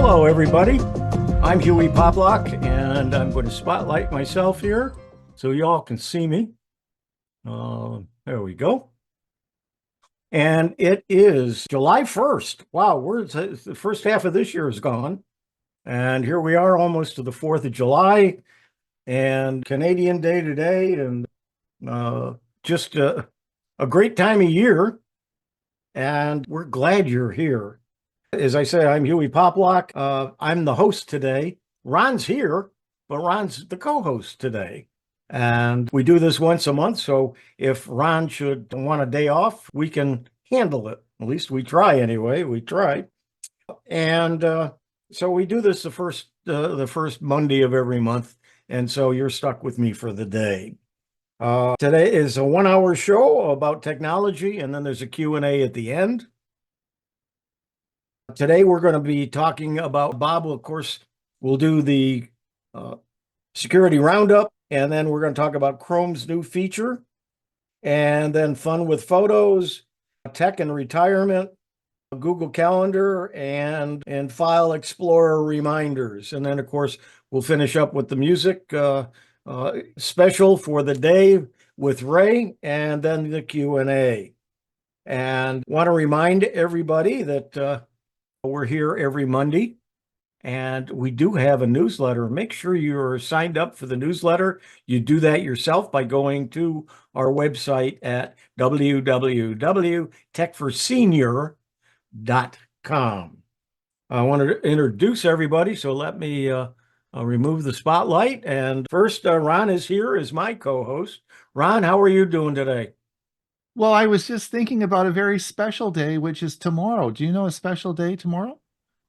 Hello, everybody. I'm Hewie Poplock, and I'm going to spotlight myself here so y'all can see me. There we go. And it is July 1st. Wow, the first half of this year is gone. And here we are almost to the 4th of July and Canadian Day today, and just a great time of year. And we're glad you're here. As I say, I'm Hewie Poplock. I'm the host today. Ron's here, but Ron's the co-host today. And we do this once a month, so if Ron should want a day off, we can handle it. At least we try anyway. We try. And so we do this the first Monday of every month, and so you're stuck with me for the day. Today is a 1-hour show about technology, and then there's a Q&A at the end. Today we're going to be talking about, Bob, of course, we'll do the security roundup, and then we're going to talk about Chrome's new feature, and then fun with photos, tech and retirement, Google Calendar, and File Explorer reminders. And then, of course, we'll finish up with the music special for the day with Ray, and then the Q&A. And want to remind everybody that we're here every Monday, and we do have a newsletter. Make sure you're signed up for the newsletter. You do that yourself by going to our website at www.techforsenior.com. I want to introduce everybody, so let me remove the spotlight. And first, Ron is here as my co-host. Ron, how are you doing today? Well, I was just thinking about a very special day, which is tomorrow. Do you know a special day tomorrow?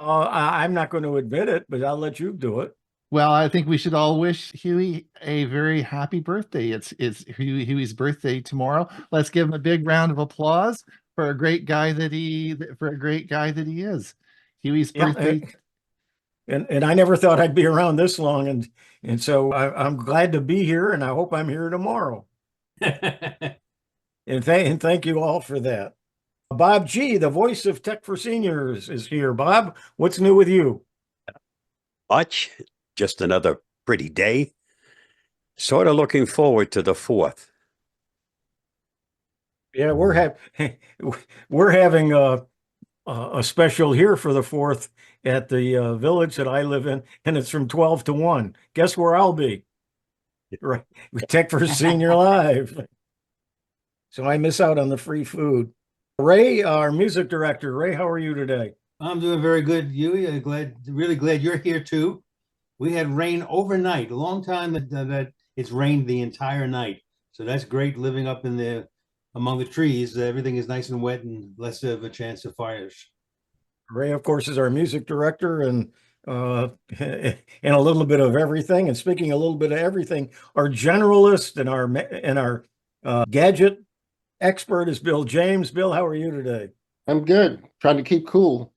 I'm not going to admit it, but I'll let you do it. Well, I think we should all wish Hewie a very happy birthday. It's Hewie's birthday tomorrow. Let's give him a big round of applause for a great guy that he is. Huey's birthday. And I never thought I'd be around this long, and so I'm glad to be here, and I hope I'm here tomorrow. And thank you all for that. Bob G., the voice of Tech for Seniors, is here. Bob, what's new with you? Much. Just another pretty day. Sort of looking forward to the 4th. Yeah, we're having a special here for the 4th at the village that I live in, and it's from 12 to 1. Guess where I'll be? Right, Tech for Senior Live. So I miss out on the free food. Ray, our music director. Ray, how are you today? I'm doing very good, Huey. I'm really glad you're here too. We had rain overnight. A long time that it's rained the entire night. So that's great living up in the among the trees. Everything is nice and wet and less of a chance of fires. Ray, of course, is our music director and a little bit of everything. And speaking a little bit of everything, our generalist and our gadget expert is Bill James. Bill, how are you today? I'm good. Trying to keep cool.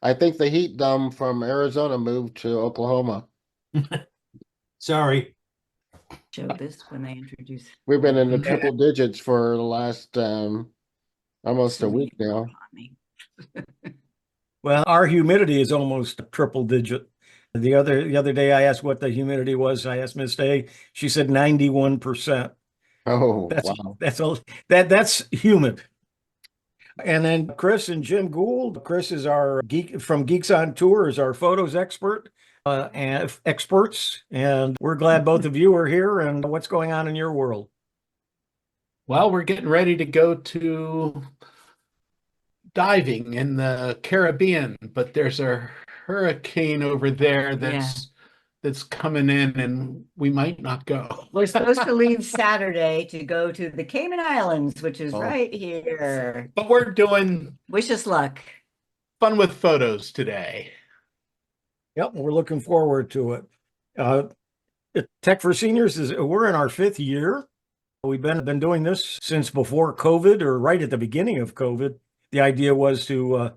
I think the heat dome from Arizona moved to Oklahoma. Sorry. Show this when they introduce. We've been in the triple digits for the last almost a week now. Well, our humidity is almost a triple digit. The other day I asked what the humidity was. I asked Miss Day. She said 91%. Oh, wow. wow. That's humid. And then Chris and Jim Gould. Chris is our from Geeks on Tour, is our photos expert and experts. And we're glad both of you are here. And what's going on in your world? Well, we're getting ready to go to diving in the Caribbean, but there's a hurricane over there that's coming in, and we might not go. We're supposed to leave Saturday to go to the Cayman Islands, which is right here. But we're doing Wish us luck. Fun with photos today. Yep, we're looking forward to it. Tech for Seniors we're in our 5th year. We've been doing this since before COVID, or right at the beginning of COVID. The idea was to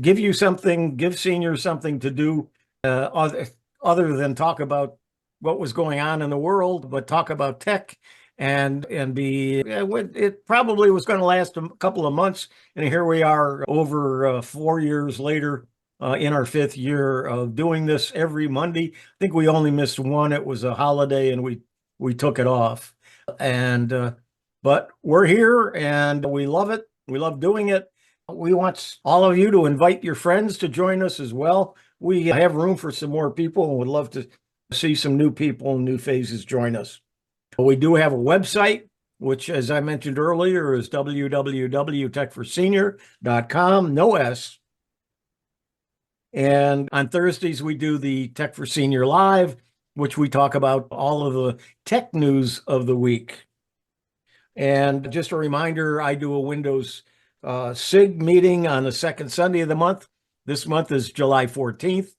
give seniors something to do other than talk about what was going on in the world, but talk about tech and it probably was going to last a couple of months. And here we are over 4 years later, in our 5th year of doing this every Monday. I think we only missed one. It was a holiday and we took it off. And but we're here and we love it. We love doing it. We want all of you to invite your friends to join us as well. We have room for some more people and would love to see some new people and new faces join us. We do have a website, which, as I mentioned earlier, is www.techforsenior.com, no S. And on Thursdays, we do the Tech for Senior Live, which we talk about all of the tech news of the week. And just a reminder, I do a Windows SIG meeting on the second Sunday of the month. This month is July 14th.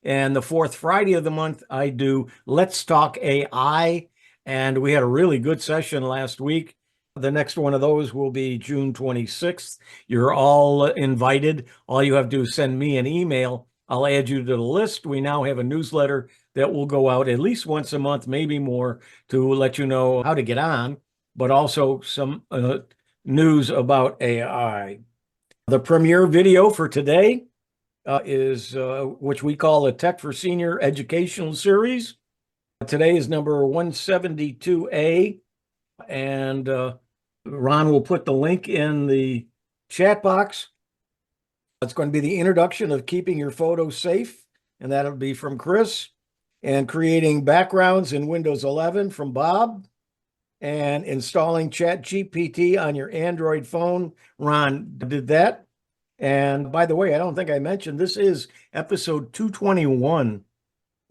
And the fourth Friday of the month, I do Let's Talk AI. And we had a really good session last week. The next one of those will be June 26th. You're all invited. All you have to do is send me an email. I'll add you to the list. We now have a newsletter that will go out at least once a month, maybe more, to let you know how to get on, but also some news about AI. The premiere video for today is which we call a Tech for Senior educational series. Today is number 172A, and Ron will put the link in the chat box. It's going to be the introduction of keeping your photos safe, and that'll be from Chris, and creating backgrounds in Windows 11 from Bob, and installing ChatGPT on your Android phone. Ron did that. And by the way, I don't think I mentioned, this is episode 221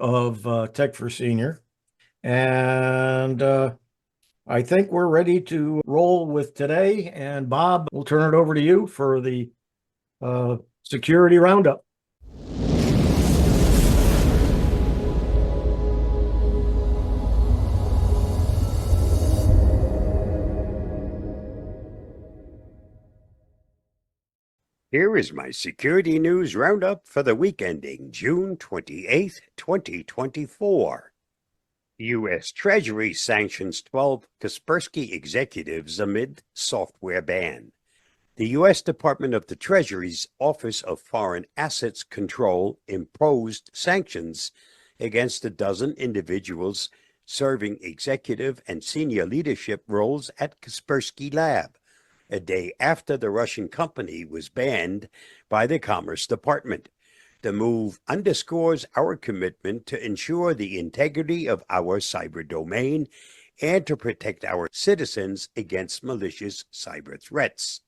of Tech for Senior. And I think we're ready to roll with today. And Bob, we'll turn it over to you for the security roundup. Here is my security news roundup for the week ending June 28th, 2024. U.S. Treasury sanctions 12 Kaspersky executives amid software ban. The U.S. Department of the Treasury's Office of Foreign Assets Control imposed sanctions against a dozen individuals serving executive and senior leadership roles at Kaspersky Lab, a day after the Russian company was banned by the Commerce Department. The move underscores our commitment to ensure the integrity of our cyber domain and to protect our citizens against malicious cyber threats.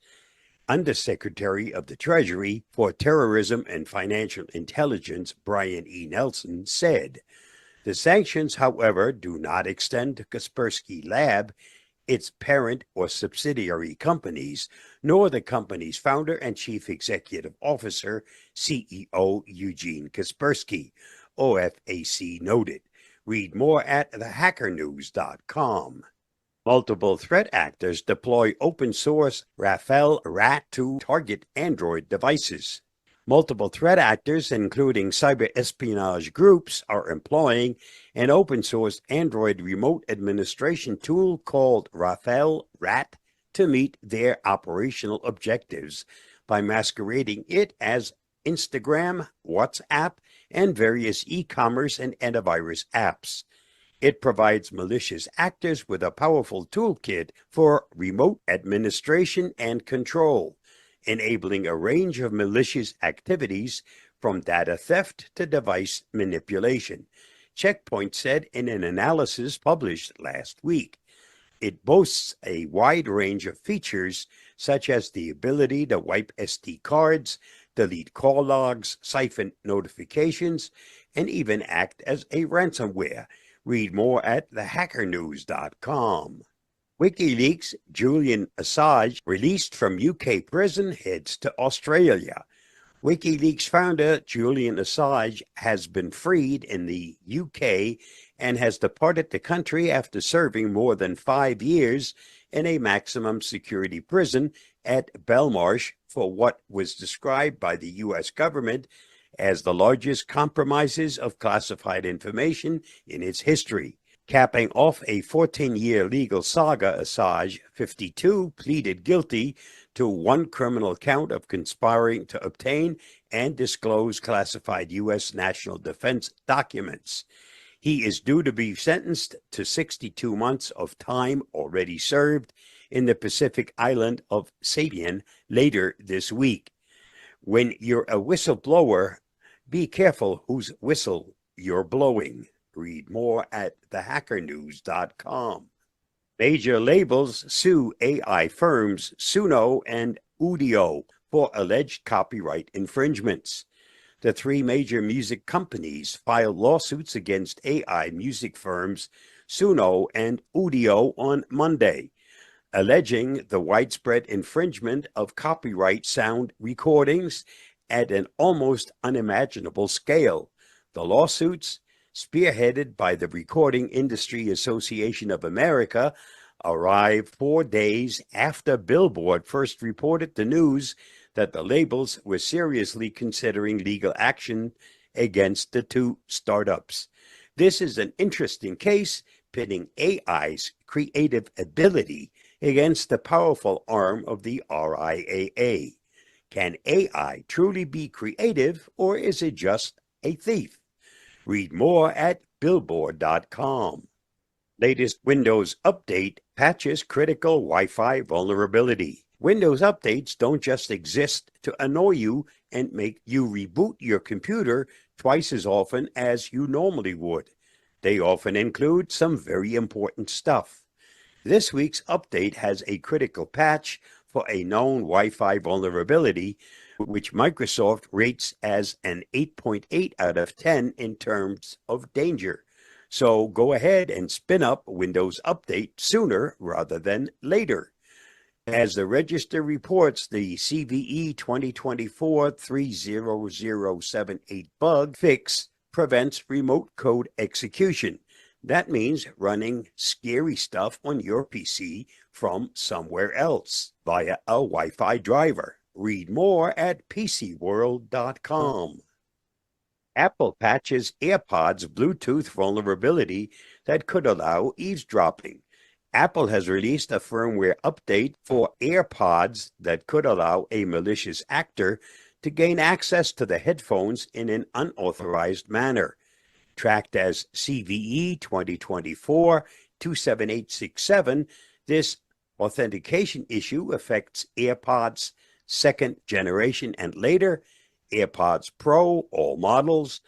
Undersecretary of the Treasury for Terrorism and Financial Intelligence Brian E. Nelson said, "The sanctions, however, do not extend to Kaspersky Lab, its parent or subsidiary companies, nor the company's founder and chief executive officer, CEO Eugene Kaspersky," OFAC noted. Read more at thehackernews.com. Multiple threat actors deploy open-source Rafael RAT to target Android devices. Multiple threat actors, including cyber espionage groups, are employing an open-source Android remote administration tool called Rafael RAT to meet their operational objectives by masquerading it as Instagram, WhatsApp, and various e-commerce and antivirus apps. It provides malicious actors with a powerful toolkit for remote administration and control, enabling a range of malicious activities from data theft to device manipulation, Check Point said in an analysis published last week. It boasts a wide range of features, such as the ability to wipe SD cards, delete call logs, siphon notifications, and even act as a ransomware. Read more at thehackernews.com. WikiLeaks' Julian Assange, released from UK prison, heads to Australia. WikiLeaks founder Julian Assange has been freed in the UK and has departed the country after serving more than 5 years in a maximum security prison at Belmarsh for what was described by the US government as the largest compromises of classified information in its history. Capping off a 14-year legal saga, Assange, 52, pleaded guilty to one criminal count of conspiring to obtain and disclose classified U.S. national defense documents. He is due to be sentenced to 62 months of time already served in the Pacific island of Sabian later this week. When you're a whistleblower, be careful whose whistle you're blowing. Read more at 𝕙𝕗𝕉𝕗.com. Major labels sue AI firms Suno and ℸ𝕝𝕒𝕒 for alleged copyright infringements. The three major music companies filed lawsuits against AI music firms Suno and ℸ𝕝𝕒 on Monday, alleging the widespread infringement of copyright sound recordings at an almost unimaginable scale. The lawsuits, spearheaded by the Recording Industry Association of America, arrived 4 days after Billboard first reported the news that the labels were seriously considering legal action against the two startups. This is an interesting case pitting AI's creative ability against the powerful arm of the RIAA. Can AI truly be creative, or is it just a thief? Read more at billboard.com. Latest Windows update patches critical Wi-Fi vulnerability. Windows updates don't just exist to annoy you and make you reboot your computer twice as often as you normally would. They often include some very important stuff. This week's update has a critical patch for a known Wi-Fi vulnerability, which Microsoft rates as an 8.8 out of 10 in terms of danger. So go ahead and spin up Windows Update sooner rather than later. As the Register reports, the CVE 2024-30078 bug fix prevents remote code execution. That means running scary stuff on your PC from somewhere else via a Wi-Fi driver. Read more at PCWorld.com. Apple patches AirPods Bluetooth vulnerability that could allow eavesdropping. Apple has released a firmware update for AirPods that could allow a malicious actor to gain access to the headphones in an unauthorized manner. Tracked as CVE 2024-27867, this authentication issue affects AirPods second generation and later, AirPods Pro, all models,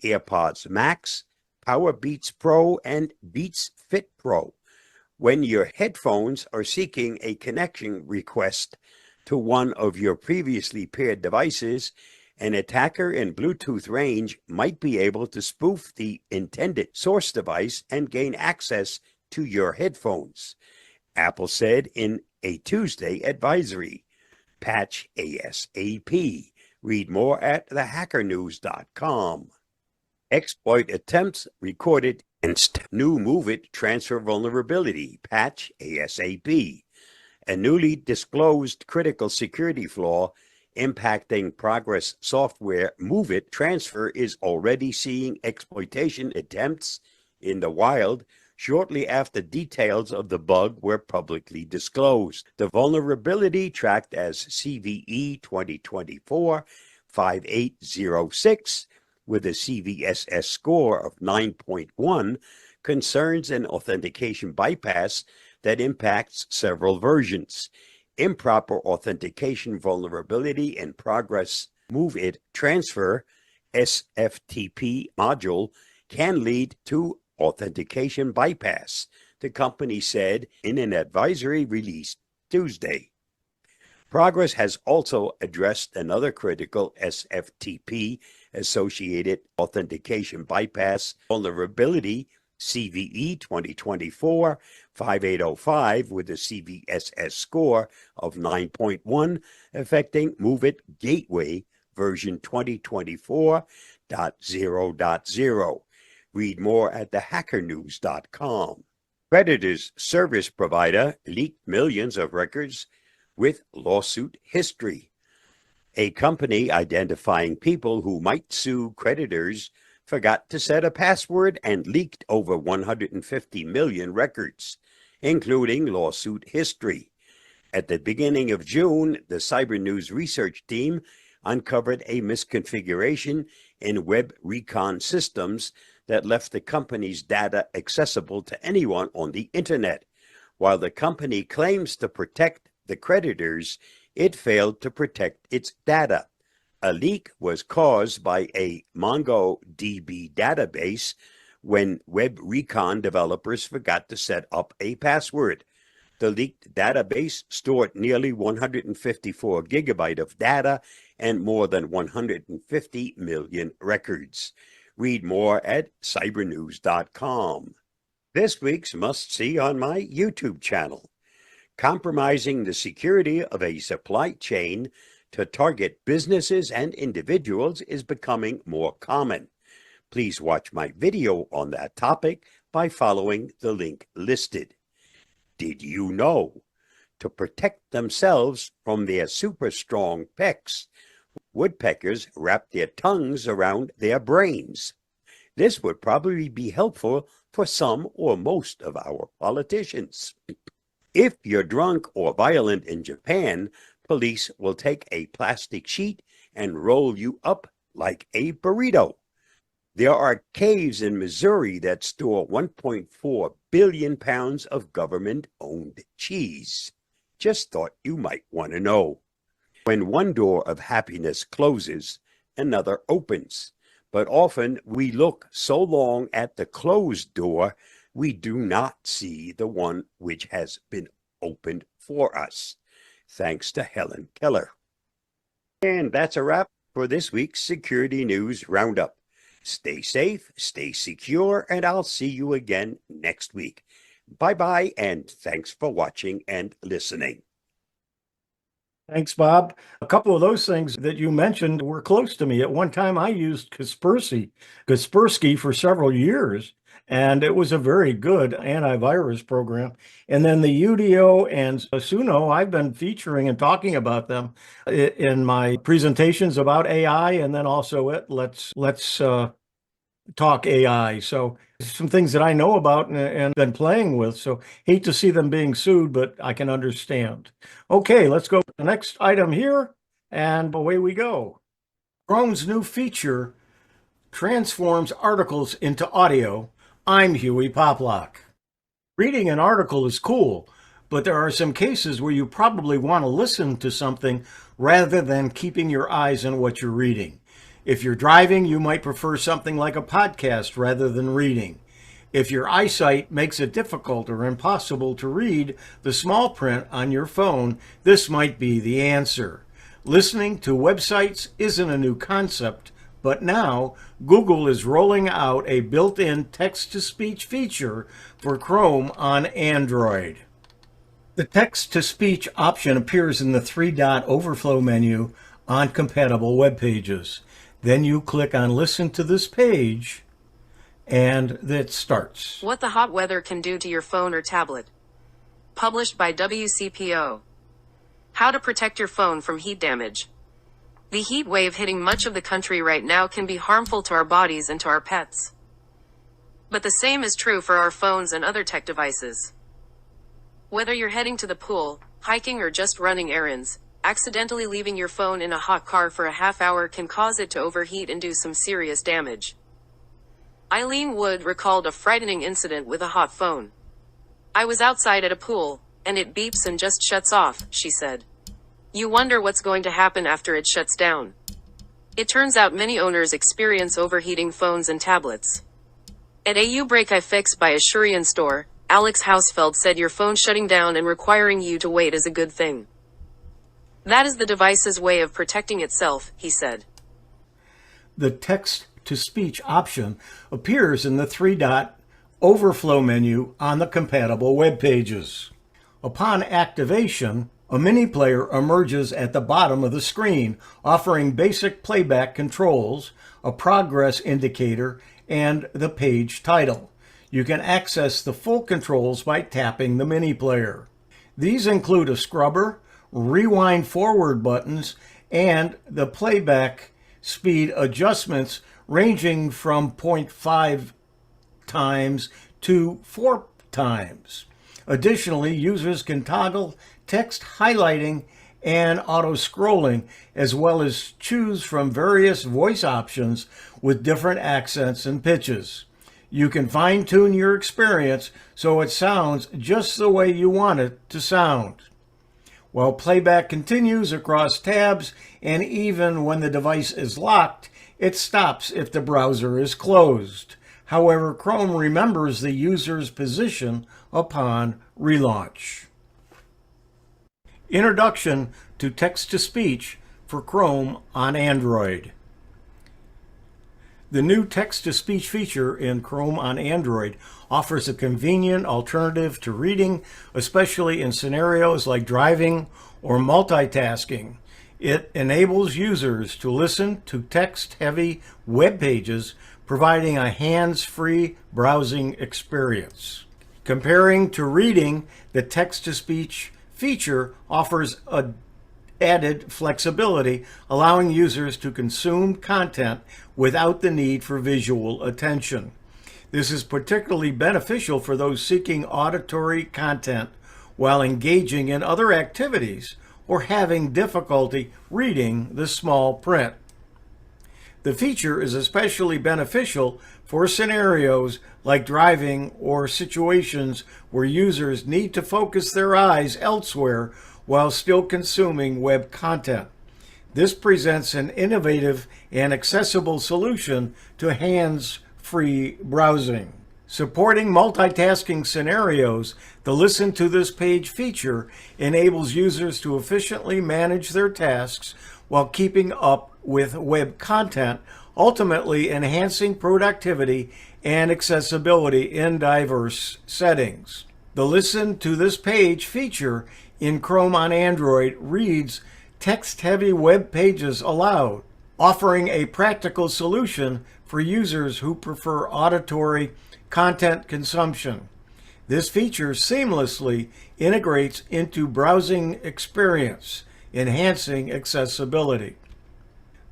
AirPods Max, Power Beats Pro, and Beats Fit Pro. When your headphones are seeking a connection request to one of your previously paired devices, an attacker in Bluetooth range might be able to spoof the intended source device and gain access to your headphones, Apple said in a Tuesday advisory. Patch ASAP. Read more at 𝕙𝕗𝕉𝕗.com. Exploit attempts recorded against new MOVEit transfer vulnerability. Patch ASAP. A newly disclosed critical security flaw impacting Progress Software MOVEit transfer is already seeing exploitation attempts in the wild shortly after details of the bug were publicly disclosed. The vulnerability, tracked as CVE 2024-5806 with a CVSS score of 9.1, concerns an authentication bypass that impacts several versions. Improper authentication vulnerability in Progress MOVEit transfer SFTP module can lead to authentication bypass, the company said in an advisory released Tuesday. Progress has also addressed another critical SFTP associated authentication bypass vulnerability, CVE 2024-5805 with a CVSS score of 9.1, affecting MOVEit Gateway version 2024.0.0. Read more at 𝕙𝕗𝕉𝕗.com. Creditors service provider leaked millions of records with lawsuit history. A company identifying people who might sue creditors forgot to set a password and leaked over 150 million records, including lawsuit history. At the beginning of June, the Cyber News research team uncovered a misconfiguration in web recon systems that left the company's data accessible to anyone on the internet. While the company claims to protect the creditors, it failed to protect its data. A leak was caused by a MongoDB database when web recon developers forgot to set up a password. The leaked database stored nearly 154 gigabytes of data and more than 150 million records. Read more at cybernews.com. This week's must-see on my YouTube channel. Compromising the security of a supply chain to target businesses and individuals is becoming more common. Please watch my video on that topic by following the link listed. Did you know? To protect themselves from their super strong pecks, woodpeckers wrap their tongues around their brains. This would probably be helpful for some or most of our politicians. If you're drunk or violent in Japan, police will take a plastic sheet and roll you up like a burrito. There are caves in Missouri that store 1.4 billion pounds of government-owned cheese. Just thought you might want to know. When one door of happiness closes, another opens. But often we look so long at the closed door, we do not see the one which has been opened for us. Thanks to Helen Keller. And that's a wrap for this week's Security News Roundup. Stay safe, stay secure, and I'll see you again next week. Bye-bye, and thanks for watching and listening. Thanks, Bob. A couple of those things that you mentioned were close to me. At one time, I used Kaspersky for several years, and it was a very good antivirus program. And then the Udio and Suno, I've been featuring and talking about them in my presentations about AI, and then also at Let's Talk AI. So some things that I know about and been playing with. So hate to see them being sued, but I can understand. Okay, let's go to the next item here, and away we go. Chrome's new feature transforms articles into audio. I'm Hewie Poplock. Reading an article is cool, but there are some cases where you probably want to listen to something rather than keeping your eyes on what you're reading. If you're driving, you might prefer something like a podcast rather than reading. If your eyesight makes it difficult or impossible to read the small print on your phone, this might be the answer. Listening to websites isn't a new concept, but now Google is rolling out a built-in text-to-speech feature for Chrome on Android. The text-to-speech option appears in the three-dot overflow menu on compatible web pages. Then you click on Listen to this page, and it starts. What the hot weather can do to your phone or tablet. Published by WCPO. How to protect your phone from heat damage. The heat wave hitting much of the country right now can be harmful to our bodies and to our pets. But the same is true for our phones and other tech devices. Whether you're heading to the pool, hiking, or just running errands, accidentally leaving your phone in a hot car for a half hour can cause it to overheat and do some serious damage. Eileen Wood recalled a frightening incident with a hot phone. I was outside at a pool, and it beeps and just shuts off, she said. You wonder what's going to happen after it shuts down. It turns out many owners experience overheating phones and tablets. At a U-Break iFix by a Shurian store, Alex Hausfeld said your phone shutting down and requiring you to wait is a good thing. That is the device's way of protecting itself, he said. The text-to-speech option appears in the three-dot overflow menu on the compatible web pages. Upon activation, a mini player emerges at the bottom of the screen, offering basic playback controls, a progress indicator, and the page title. You can access the full controls by tapping the mini player. These include a scrubber, rewind forward buttons, and the playback speed adjustments ranging from 0.5 times to 4 times. Additionally, users can toggle text highlighting and auto scrolling, as well as choose from various voice options with different accents and pitches. You can fine tune your experience so it sounds just the way you want it to sound. While playback continues across tabs, and even when the device is locked, it stops if the browser is closed. However, Chrome remembers the user's position upon relaunch. Introduction to text-to-speech for Chrome on Android. The new text-to-speech feature in Chrome on Android offers a convenient alternative to reading, especially in scenarios like driving or multitasking. It enables users to listen to text-heavy web pages, providing a hands-free browsing experience. Comparing to reading, the text-to-speech feature offers added flexibility, allowing users to consume content without the need for visual attention. This is particularly beneficial for those seeking auditory content while engaging in other activities or having difficulty reading the small print. The feature is especially beneficial for scenarios like driving or situations where users need to focus their eyes elsewhere while still consuming web content. This presents an innovative and accessible solution to hands-free browsing. Supporting multitasking scenarios, the Listen to This Page feature enables users to efficiently manage their tasks while keeping up with web content, ultimately enhancing productivity and accessibility in diverse settings. The Listen to This Page feature in Chrome on Android reads text-heavy web pages aloud, offering a practical solution for users who prefer auditory content consumption. This feature seamlessly integrates into browsing experience, enhancing accessibility.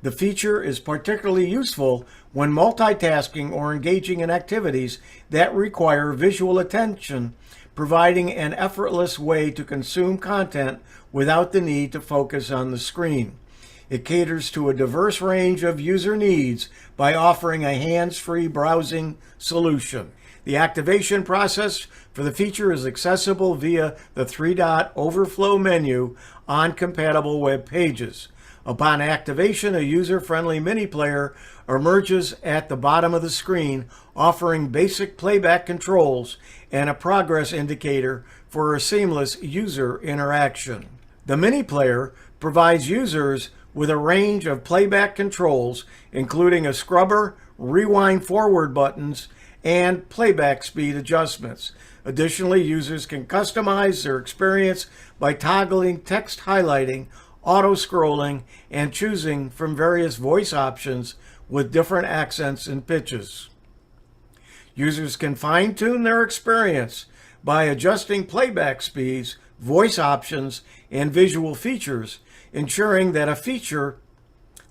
The feature is particularly useful when multitasking or engaging in activities that require visual attention, providing an effortless way to consume content without the need to focus on the screen. It caters to a diverse range of user needs by offering a hands-free browsing solution. The activation process for the feature is accessible via the three-dot overflow menu on compatible web pages. Upon activation, a user-friendly mini player emerges at the bottom of the screen, offering basic playback controls and a progress indicator for a seamless user interaction. The mini player provides users with a range of playback controls, including a scrubber, rewind forward buttons, and playback speed adjustments. Additionally, users can customize their experience by toggling text highlighting, auto-scrolling, and choosing from various voice options with different accents and pitches. Users can fine-tune their experience by adjusting playback speeds, voice options, and visual features, ensuring that a feature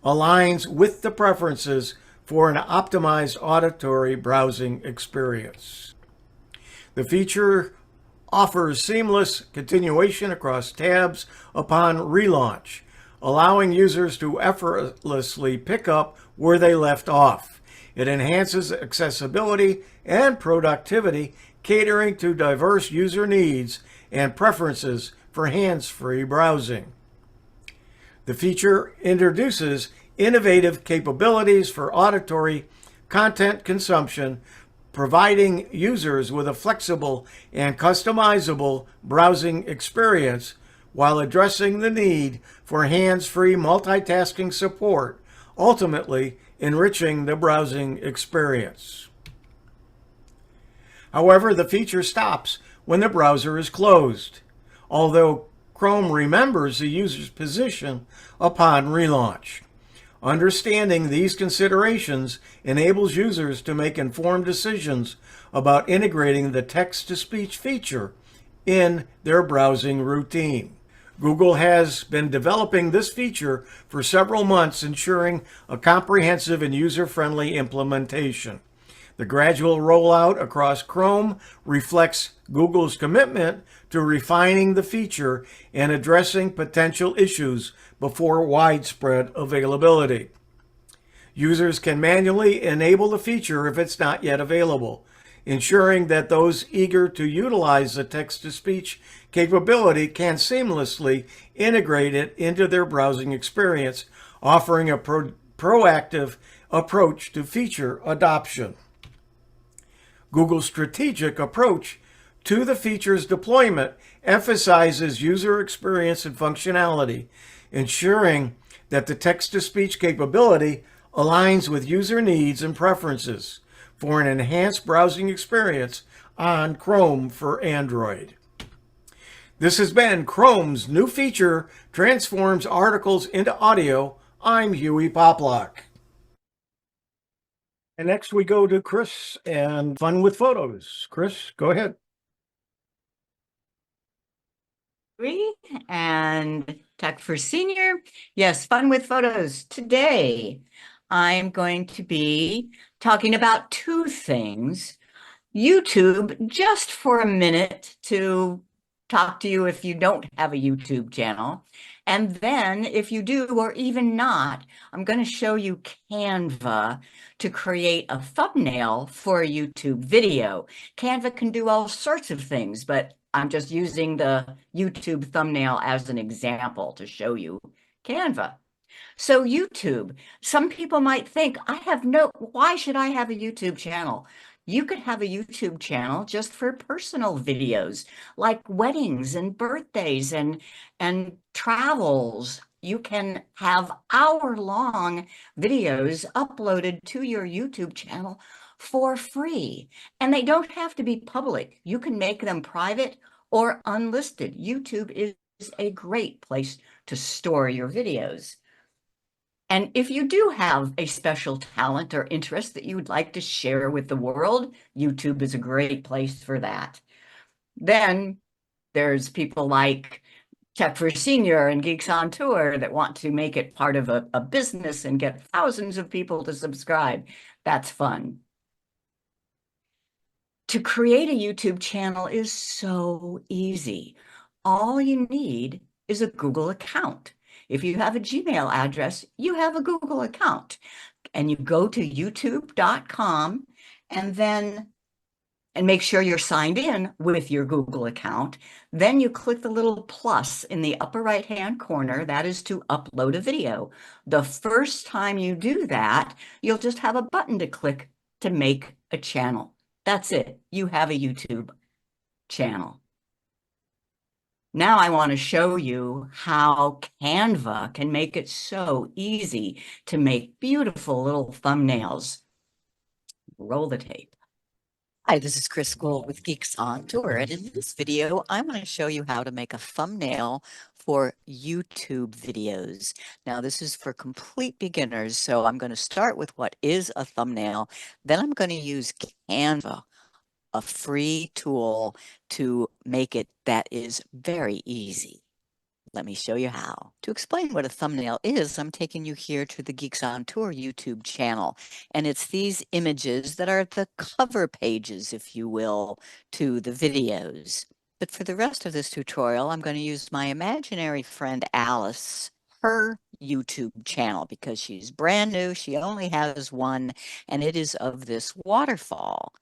aligns with the preferences for an optimized auditory browsing experience. The feature offers seamless continuation across tabs upon relaunch, allowing users to effortlessly pick up where they left off. It enhances accessibility and productivity, catering to diverse user needs and preferences for hands-free browsing. The feature introduces innovative capabilities for auditory content consumption, providing users with a flexible and customizable browsing experience while addressing the need for hands-free multitasking support, ultimately enriching the browsing experience. However, the feature stops when the browser is closed, although Chrome remembers the user's position upon relaunch. Understanding these considerations enables users to make informed decisions about integrating the text-to-speech feature in their browsing routine. Google has been developing this feature for several months, ensuring a comprehensive and user-friendly implementation. The gradual rollout across Chrome reflects Google's commitment to refining the feature and addressing potential issues before widespread availability. Users can manually enable the feature if it's not yet available, ensuring that those eager to utilize the text-to-speech capability can seamlessly integrate it into their browsing experience, offering a proactive approach to feature adoption. Google's strategic approach to the feature's deployment emphasizes user experience and functionality, ensuring that the text-to-speech capability aligns with user needs and preferences for an enhanced browsing experience on Chrome for Android. This has been Chrome's new feature, transforms articles into audio. I'm Hewie Poplock. And next we go to Chris and Fun with Photos. Chris, go ahead. And Tech for Senior. Yes, Fun with Photos. Today, I'm going to be talking about two things. YouTube, just for a minute to talk to you if you don't have a YouTube channel. And then if you do, or even not, I'm going to show you Canva to create a thumbnail for a YouTube video. Canva can do all sorts of things, but I'm just using the YouTube thumbnail as an example to show you Canva. So YouTube, some people might think, why should I have a YouTube channel? You could have a YouTube channel just for personal videos like weddings and birthdays and travels. You can have hour-long videos uploaded to your YouTube channel for free. And they don't have to be public. You can make them private or unlisted. YouTube is a great place to store your videos. And if you do have a special talent or interest that you would like to share with the world, YouTube is a great place for that. Then there's people like Tech for Senior and Geeks on Tour that want to make it part of a business and get thousands of people to subscribe. That's fun. To create a YouTube channel is so easy. All you need is a Google account. If you have a Gmail address, you have a Google account. And you go to youtube.com and make sure you're signed in with your Google account. Then you click the little plus in the upper right-hand corner. That is to upload a video. The first time you do that, you'll just have a button to click to make a channel. That's it. You have a YouTube channel. Now I want to show you how Canva can make it so easy to make beautiful little thumbnails. Roll the tape. Hi, this is Chris Guld with Geeks on Tour, and in this video, I'm going to show you how to make a thumbnail for YouTube videos. Now, this is for complete beginners, so I'm going to start with what is a thumbnail. Then I'm going to use Canva, a free tool to make it that is very easy. Let me show you how. To explain what a thumbnail is, I'm taking you here to the Geeks on Tour YouTube channel. And it's these images that are the cover pages, if you will, to the videos. But for the rest of this tutorial, I'm going to use my imaginary friend Alice, her YouTube channel, because she's brand new. She only has one, and it is of this waterfall.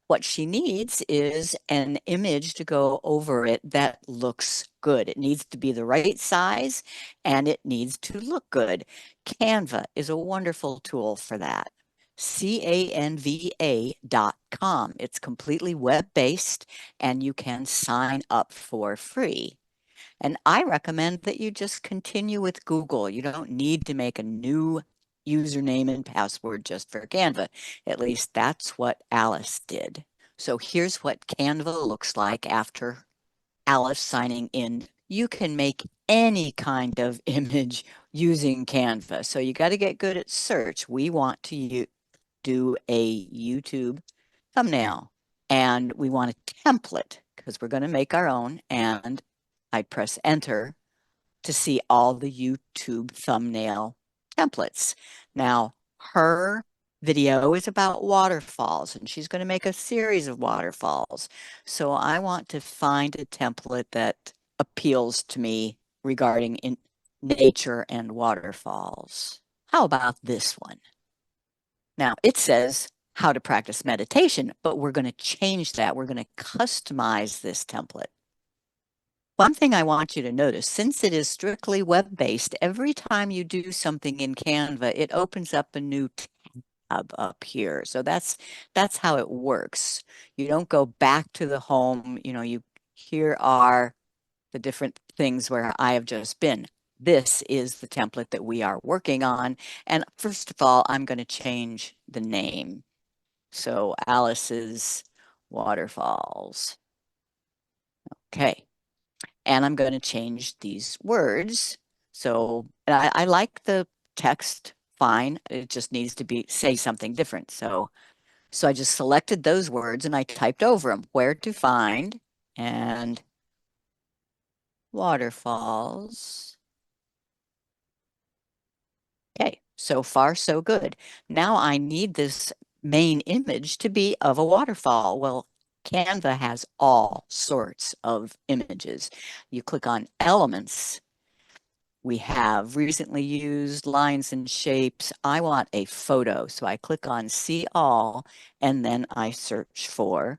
What she needs is an image to go over it that looks good. It needs to be the right size and it needs to look good. Canva is a wonderful tool for that. Canva.com. It's completely web-based and you can sign up for free. And I recommend that you just continue with Google. You don't need to make a new username and password just for Canva. At least that's what Alice did. So here's what Canva looks like after Alice signing in. You can make any kind of image using Canva. So you got to get good at search. We want to do a YouTube thumbnail and we want a template because we're going to make our own. And I press enter to see all the YouTube thumbnail templates. Now, her video is about waterfalls, and she's going to make a series of waterfalls. So I want to find a template that appeals to me regarding nature and waterfalls. How about this one? Now it says how to practice meditation, but we're going to change that. We're going to customize this template. One thing I want you to notice, since it is strictly web-based, every time you do something in Canva, it opens up a new tab up here. So that's how it works. You don't go back to the home. Here are the different things where I have just been. This is the template that we are working on. And first of all, I'm going to change the name. So Alice's Waterfalls. Okay. And I'm going to change these words. So I like the text fine. It just needs to say something different. So I just selected those words and I typed over them. Where to find and waterfalls. Okay, so far so good. Now I need this main image to be of a waterfall. Well, Canva has all sorts of images. You click on elements. We have recently used lines and shapes. I want a photo. So I click on see all and then I search for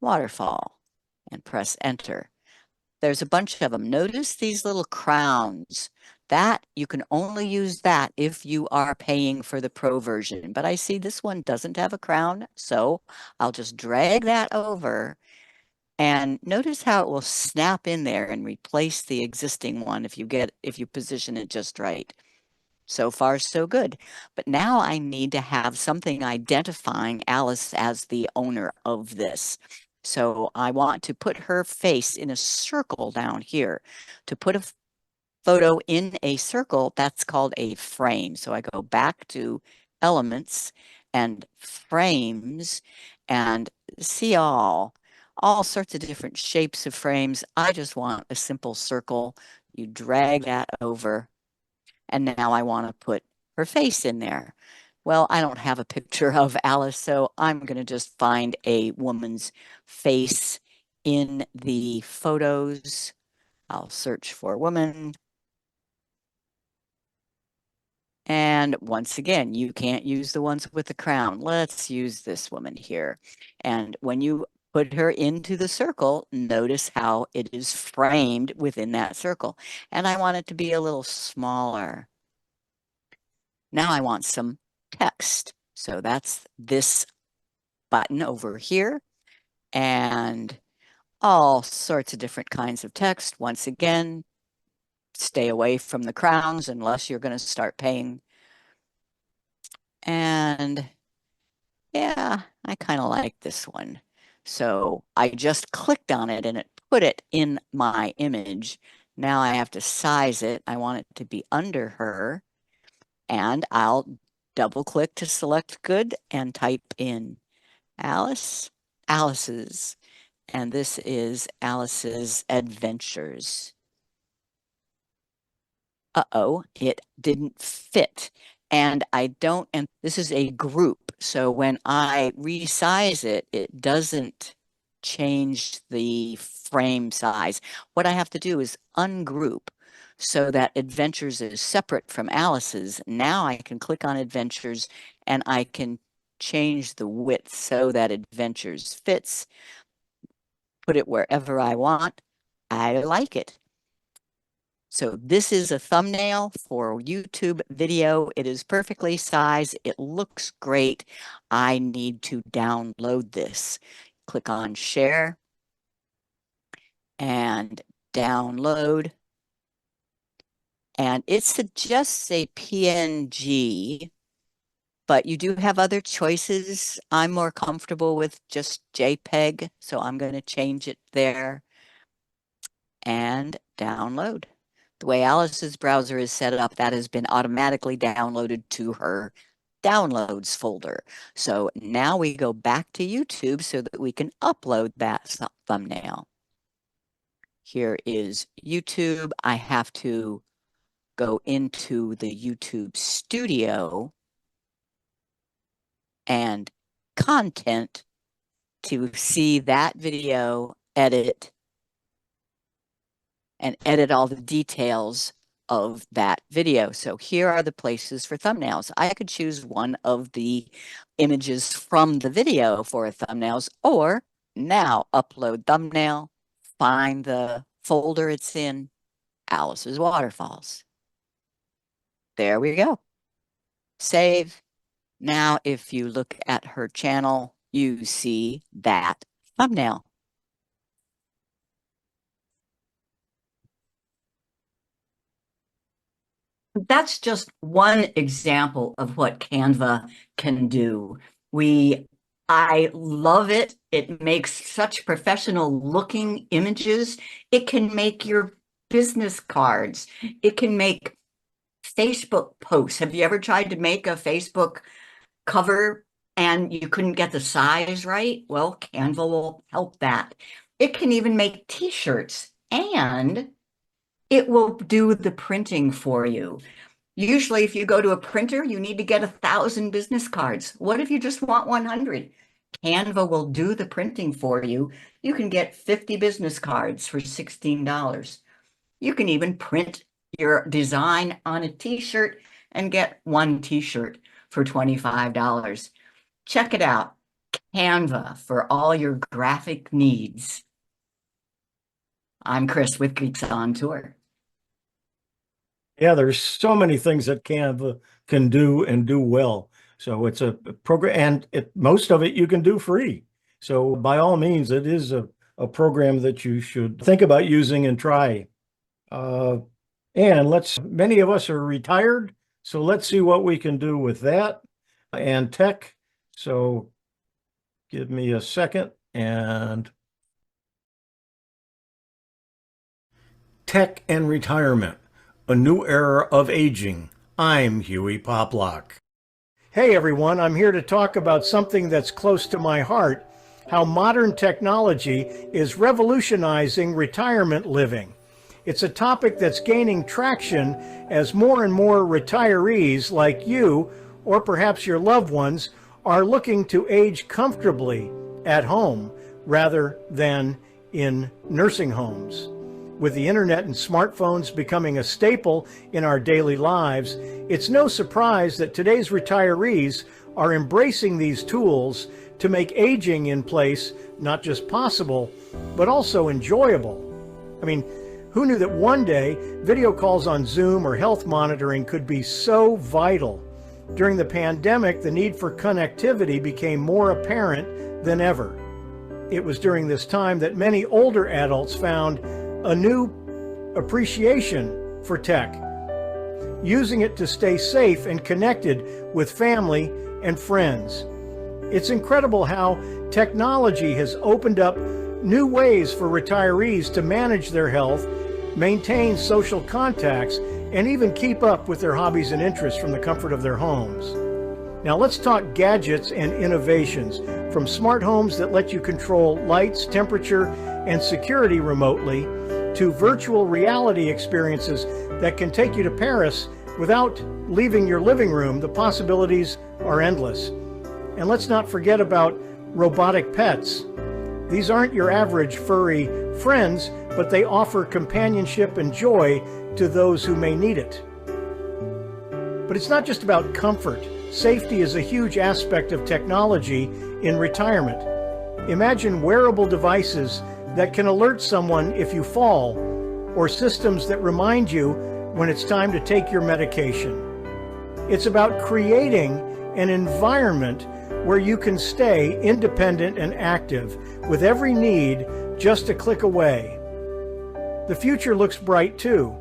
waterfall and press enter. There's a bunch of them. Notice these little crowns. That you can only use that if you are paying for the pro version. But I see this one doesn't have a crown, so I'll just drag that over. And notice how it will snap in there and replace the existing one if you position it just right. So far, so good. But now I need to have something identifying Alice as the owner of this. So I want to put her face in a circle down here. To put a photo in a circle, that's called a frame. So I go back to elements and frames and see all sorts of different shapes of frames. I just want a simple circle. You drag that over. And now I want to put her face in there. Well, I don't have a picture of Alice, so I'm going to just find a woman's face in the photos. I'll search for woman. And once again, you can't use the ones with the crown. Let's use this woman here. And when you put her into the circle, notice how it is framed within that circle. And I want it to be a little smaller. Now I want some text. So that's this button over here and all sorts of different kinds of text. Once again, stay away from the crowns unless you're going to start paying. And yeah, I kind of like this one. So I just clicked on it and it put it in my image. Now I have to size it. I want it to be under her. And I'll double click to select good and type in Alice's, and this is Alice's Adventures. Uh-oh, it didn't fit. And and this is a group. So when I resize it, it doesn't change the frame size. What I have to do is ungroup so that Adventures is separate from Alice's. Now I can click on Adventures and I can change the width so that Adventures fits, put it wherever I want. I like it. So this is a thumbnail for YouTube video. It is perfectly sized. It looks great. I need to download this. Click on share and download. And it suggests a PNG, but you do have other choices. I'm more comfortable with just JPEG, so I'm going to change it there and download. The way Alice's browser is set up, that has been automatically downloaded to her downloads folder. So now we go back to YouTube so that we can upload that thumbnail. Here is YouTube. I have to go into the YouTube studio and content to see that video, edit all the details of that video. So here are the places for thumbnails. I could choose one of the images from the video for thumbnails, or now upload thumbnail, find the folder it's in, Alice's Waterfalls. There we go. Save. Now, if you look at her channel, you see that thumbnail. That's just one example of what Canva can do. I love it. It makes such professional looking images. It can make your business cards. It can make Facebook posts. Have you ever tried to make a Facebook cover and you couldn't get the size right? Well, Canva will help that. It can even make t-shirts, and it will do the printing for you. Usually, if you go to a printer, you need to get 1,000 business cards. What if you just want 100? Canva will do the printing for you. You can get 50 business cards for $16. You can even print your design on a t-shirt and get one t-shirt for $25. Check it out. Canva for all your graphic needs. I'm Chris with Geeks on Tour. Yeah, there's so many things that Canva can do and do well. So it's a program, and most of it you can do free. So by all means, it is a program that you should think about using and try. And many of us are retired, so let's see what we can do with that and tech. So give me a second. And tech and retirement. A new era of aging. I'm Hewie Poplock. Hey everyone, I'm here to talk about something that's close to my heart, how modern technology is revolutionizing retirement living. It's a topic that's gaining traction as more and more retirees like you, or perhaps your loved ones, are looking to age comfortably at home rather than in nursing homes. With the internet and smartphones becoming a staple in our daily lives, it's no surprise that today's retirees are embracing these tools to make aging in place not just possible, but also enjoyable. I mean, who knew that one day video calls on Zoom or health monitoring could be so vital? During the pandemic, the need for connectivity became more apparent than ever. It was during this time that many older adults found a new appreciation for tech, using it to stay safe and connected with family and friends. It's incredible how technology has opened up new ways for retirees to manage their health, maintain social contacts, and even keep up with their hobbies and interests from the comfort of their homes. Now let's talk gadgets and innovations, from smart homes that let you control lights, temperature, and security remotely, to virtual reality experiences that can take you to Paris without leaving your living room. The possibilities are endless. And let's not forget about robotic pets. These aren't your average furry friends, but they offer companionship and joy to those who may need it. But it's not just about comfort. Safety is a huge aspect of technology in retirement. Imagine wearable devices that can alert someone if you fall, or systems that remind you when it's time to take your medication. It's about creating an environment where you can stay independent and active with every need just a click away. The future looks bright too.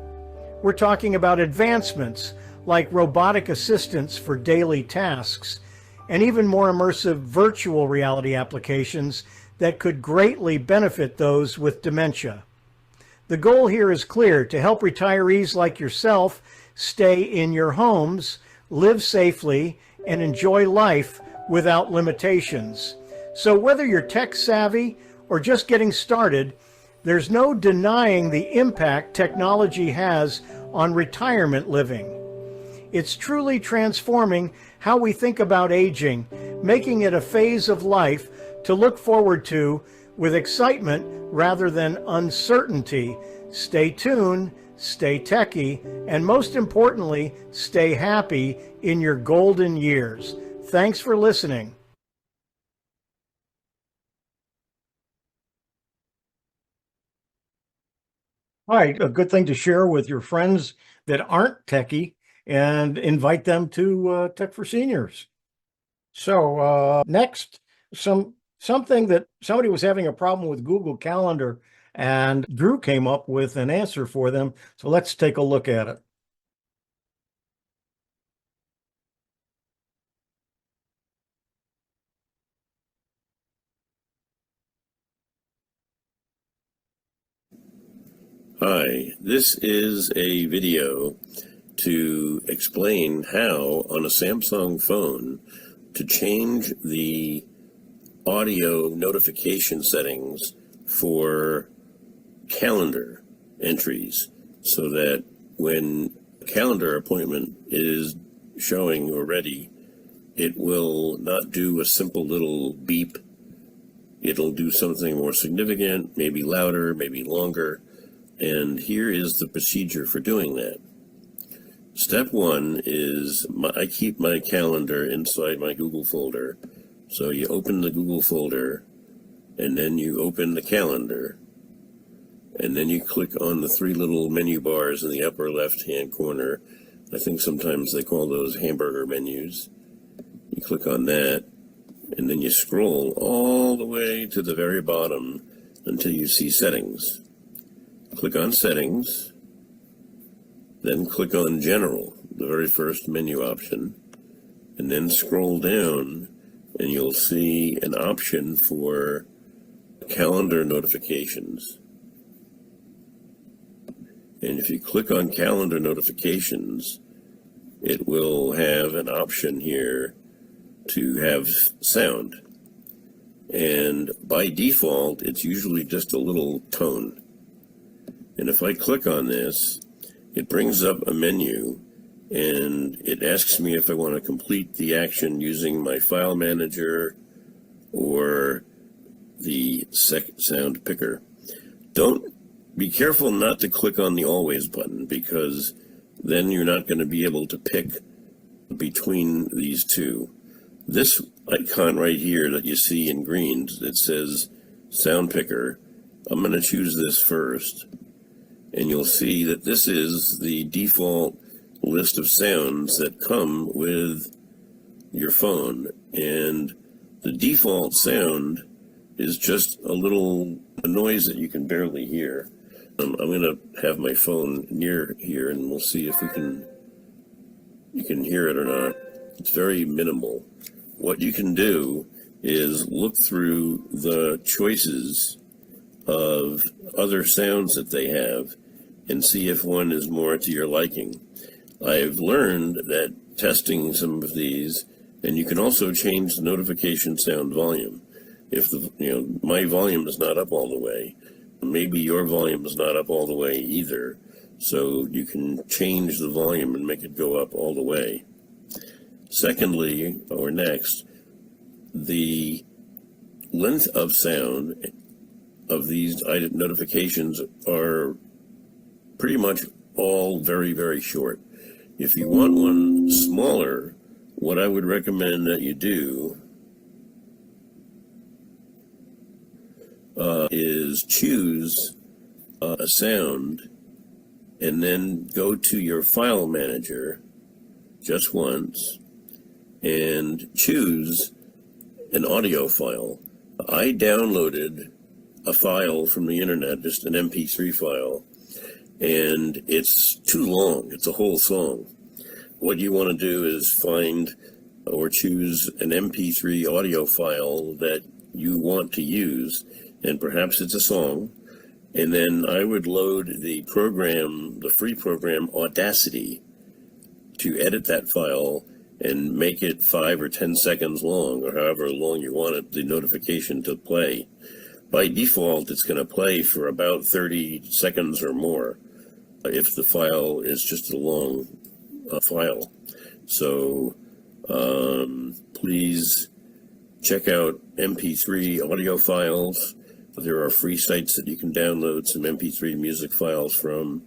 We're talking about advancements like robotic assistants for daily tasks, and even more immersive virtual reality applications that could greatly benefit those with dementia. The goal here is clear: to help retirees like yourself stay in your homes, live safely, and enjoy life without limitations. So whether you're tech savvy or just getting started, there's no denying the impact technology has on retirement living. It's truly transforming how we think about aging, making it a phase of life to look forward to with excitement rather than uncertainty. Stay tuned, stay techie, and most importantly, stay happy in your golden years. Thanks for listening. All right, a good thing to share with your friends that aren't techie and invite them to Tech for Seniors. So next, something that somebody was having a problem with Google Calendar, and Drew came up with an answer for them. So let's take a look at it. Hi, this is a video to explain how on a Samsung phone to change the audio notification settings for calendar entries so that when a calendar appointment is showing already, it will not do a simple little beep. It'll do something more significant, maybe louder, maybe longer. And here is the procedure for doing that. Step one is I keep my calendar inside my Google folder. So you open the Google folder, and then you open the calendar, and then you click on the three little menu bars in the upper left-hand corner. I think sometimes they call those hamburger menus. You click on that, and then you scroll all the way to the very bottom until you see settings. Click on settings, then click on general, the very first menu option, and then scroll down and you'll see an option for calendar notifications. And if you click on calendar notifications, it will have an option here to have sound. And by default, it's usually just a little tone. And if I click on this, it brings up a menu and it asks me if I want to complete the action using my file manager or the sound picker. Be careful not to click on the always button, because then you're not going to be able to pick between these two. This icon right here that you see in green that says sound picker, I'm going to choose this first. And you'll see that this is the default list of sounds that come with your phone. And the default sound is just a noise that you can barely hear. I'm going to have my phone near here and we'll see if you can hear it or not. It's very minimal. What you can do is look through the choices of other sounds that they have and see if one is more to your liking. I've learned that testing some of these, and you can also change the notification sound volume. If my volume is not up all the way, maybe your volume is not up all the way either, so you can change the volume and make it go up all the way. Secondly, or next, the length of sound of these notifications are pretty much all very, very short. If you want one smaller, what I would recommend that you do is choose a sound and then go to your file manager just once and choose an audio file. I downloaded a file from the internet, just an MP3 file, and it's too long. It's a whole song. What you want to do is find or choose an MP3 audio file that you want to use, and perhaps it's a song. And then I would load the program, the free program Audacity, to edit that file and make it 5 or 10 seconds long, or however long you want it, the notification to play. By default, it's going to play for about 30 seconds or more if the file is just a long file. So please check out MP3 audio files. There are free sites that you can download some MP3 music files from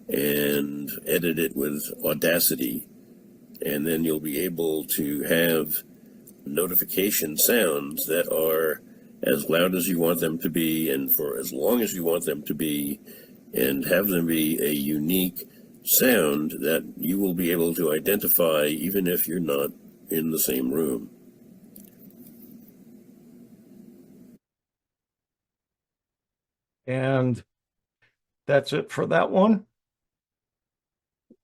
and edit it with Audacity. And then you'll be able to have notification sounds that are as loud as you want them to be and for as long as you want them to be, and have them be a unique sound that you will be able to identify even if you're not in the same room. And that's it for that one.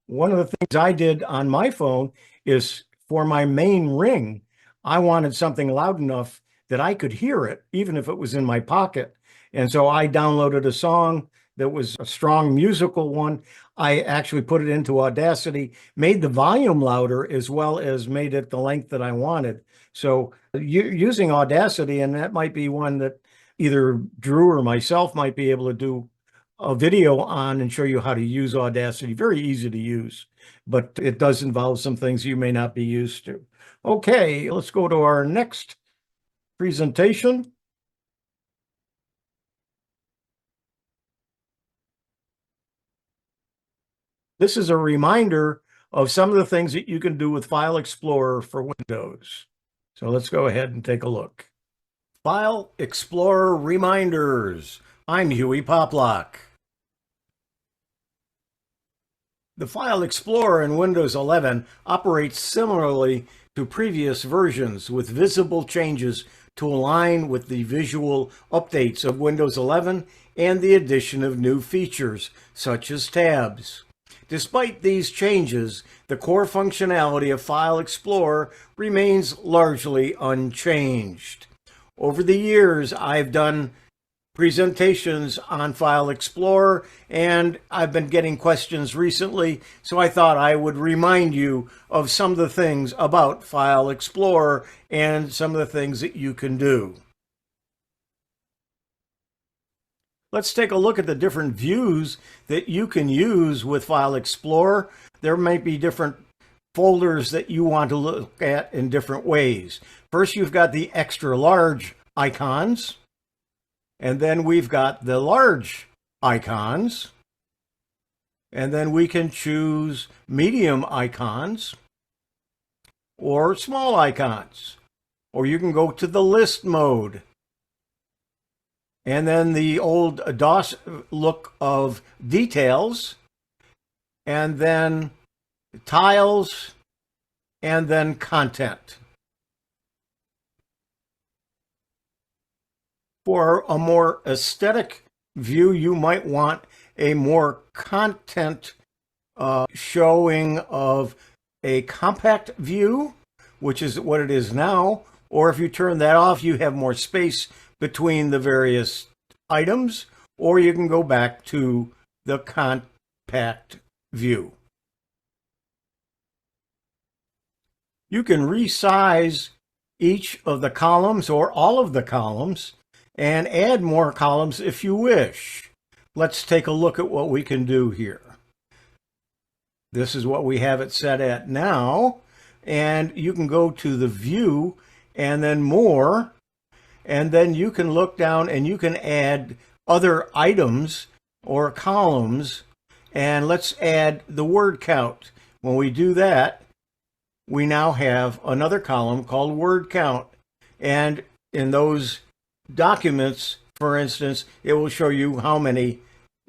One of the things I did on my phone is for my main ring, I wanted something loud enough that I could hear it, even if it was in my pocket. And so I downloaded a song that was a strong musical one. I actually put it into Audacity, made the volume louder, as well as made it the length that I wanted. So using Audacity, and that might be one that either Drew or myself might be able to do a video on and show you how to use Audacity. Very easy to use, but it does involve some things you may not be used to. Okay, let's go to our next presentation. This is a reminder of some of the things that you can do with File Explorer for Windows. So let's go ahead and take a look. File Explorer reminders. I'm Hewie Poplock. The File Explorer in Windows 11 operates similarly to previous versions, with visible changes to align with the visual updates of Windows 11 and the addition of new features, such as tabs. Despite these changes, the core functionality of File Explorer remains largely unchanged. Over the years, I've done presentations on File Explorer, and I've been getting questions recently, so I thought I would remind you of some of the things about File Explorer and some of the things that you can do. Let's take a look at the different views that you can use with File Explorer. There might be different folders that you want to look at in different ways. First, you've got the extra large icons. And then we've got the large icons. And then we can choose medium icons or small icons. Or you can go to the list mode. And then the old DOS look of details. And then tiles. And then content. For a more aesthetic view, you might want a more content showing of a compact view, which is what it is now. Or if you turn that off, you have more space between the various items, or you can go back to the compact view. You can resize each of the columns or all of the columns and add more columns if you wish. Let's take a look at what we can do here. This is what we have it set at now, and you can go to the view and then more, and then you can look down and you can add other items or columns, and let's add the word count. When we do that, we now have another column called word count, and in those documents, for instance, it will show you how many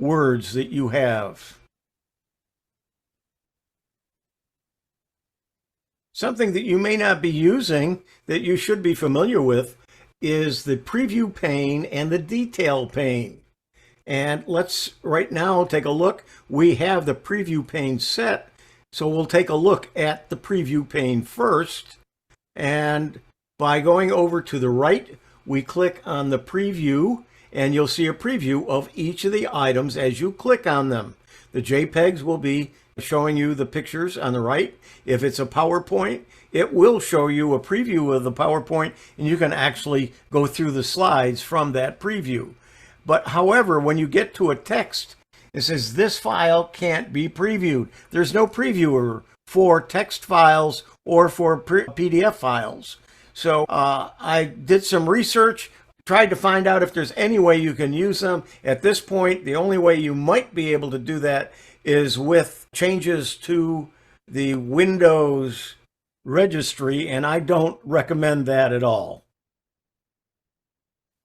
words that you have. Something that you may not be using that you should be familiar with is the preview pane and the detail pane. And let's right now take a look. We have the preview pane set, so we'll take a look at the preview pane first. And by going over to the right, we click on the preview, and you'll see a preview of each of the items as you click on them. The JPEGs will be showing you the pictures on the right. If it's a PowerPoint, it will show you a preview of the PowerPoint, and you can actually go through the slides from that preview. But however, when you get to a text, it says this file can't be previewed. There's no previewer for text files or for PDF files. So I did some research, tried to find out if there's any way you can use them. At this point, the only way you might be able to do that is with changes to the Windows registry, and I don't recommend that at all.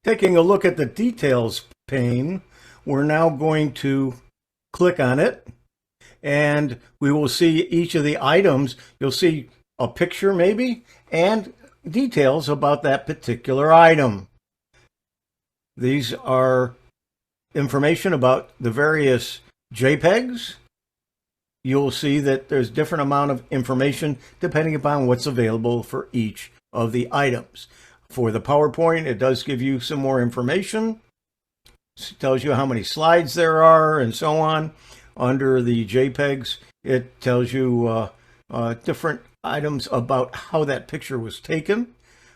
Taking a look at the details pane, we're now going to click on it, and we will see each of the items. You'll see a picture maybe, and details about that particular item. These are information about the various JPEGs. You'll see that there's different amount of information depending upon what's available for each of the items. For the PowerPoint, it does give you some more information. It tells you how many slides there are and so on. Under the JPEGs, it tells you different items about how that picture was taken.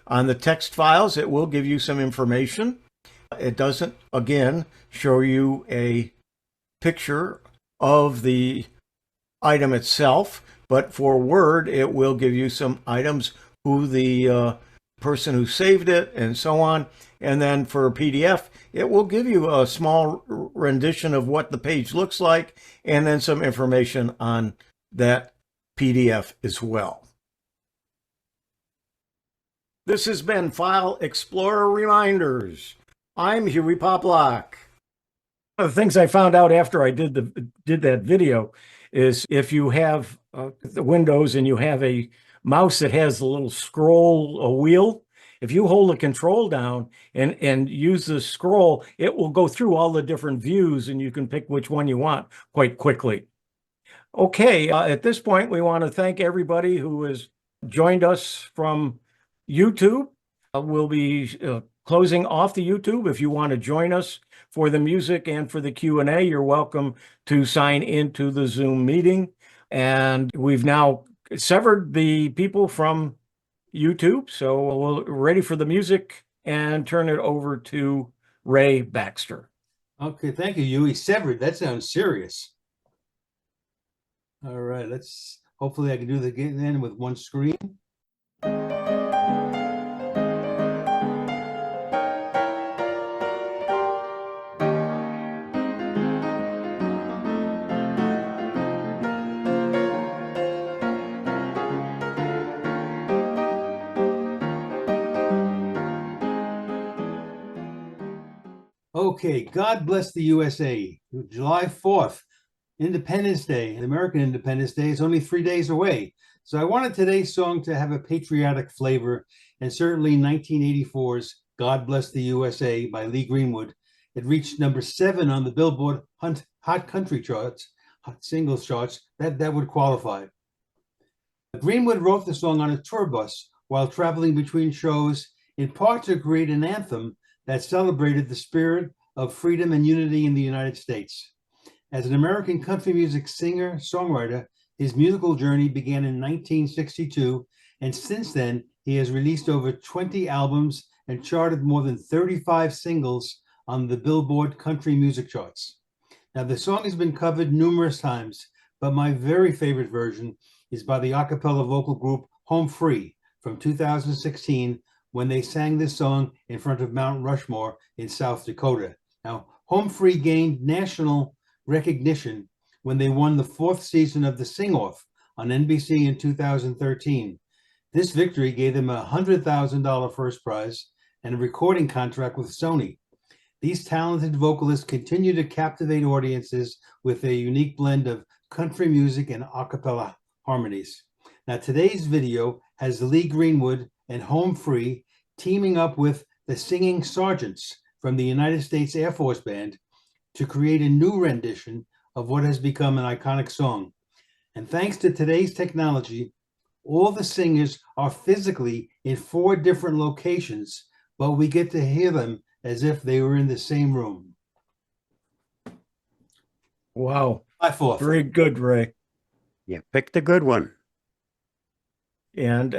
On the text files, it will give you some information. It doesn't, again, show you a picture of the item itself, but for Word, it will give you some items, who the person who saved it, and so on. And then for PDF, it will give you a small rendition of what the page looks like, and then some information on that PDF as well. This has been File Explorer Reminders. I'm Hewie Poplock. One of the things I found out after I did that video is if you have the Windows and you have a mouse that has a little scroll wheel, if you hold the control down and use the scroll, it will go through all the different views and you can pick which one you want quite quickly. Okay, at this point, we want to thank everybody who has joined us from YouTube. We'll be closing off the YouTube. If you want to join us for the music and for the Q&A, you're welcome to sign into the Zoom meeting. And we've now severed the people from YouTube, so we're ready for the music and turn it over to Ray Baxter. Okay, thank you, Hewie. Severed, that sounds serious. All right, hopefully I can do the again with one screen. Okay, God bless the USA. July 4th, Independence Day, American Independence Day is only 3 days away. So I wanted today's song to have a patriotic flavor, and certainly 1984's God Bless the USA by Lee Greenwood. It reached number 7 on the Billboard Hot Country charts, Hot Singles charts. That would qualify. Greenwood wrote the song on a tour bus while traveling between shows, in part to create an anthem that celebrated the spirit of freedom and unity in the United States. As an American country music singer-songwriter, his musical journey began in 1962, and since then, he has released over 20 albums and charted more than 35 singles on the Billboard country music charts. Now, the song has been covered numerous times, but my very favorite version is by the a cappella vocal group Home Free from 2016, when they sang this song in front of Mount Rushmore in South Dakota. Now, Home Free gained national recognition when they won the 4th season of The Sing-Off on NBC in 2013. This victory gave them a $100,000 first prize and a recording contract with Sony. These talented vocalists continue to captivate audiences with a unique blend of country music and a cappella harmonies. Now, today's video has Lee Greenwood and Home Free teaming up with the Singing Sergeants from the United States Air Force Band to create a new rendition of what has become an iconic song. And thanks to today's technology, all the singers are physically in 4 different locations, but we get to hear them as if they were in the same room. Wow. July 4th. Very good, Ray. Yeah, picked a good one. And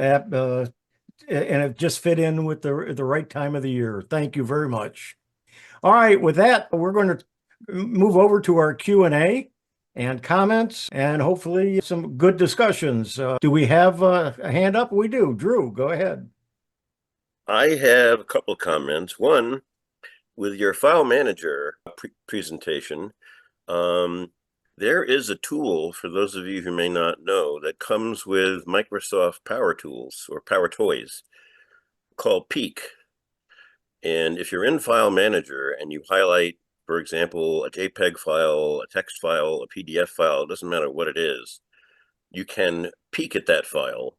it just fit in with the right time of the year. Thank you very much. All right, with that, we're going to move over to our Q&A and comments, and hopefully some good discussions. Do we have a hand up? We do. Drew, go ahead. I have a couple of comments. One, with your file manager presentation, there is a tool, for those of you who may not know, that comes with Microsoft Power Tools or Power Toys called Peek. And if you're in File Manager and you highlight, for example, a JPEG file, a text file, a PDF file, it doesn't matter what it is, you can peek at that file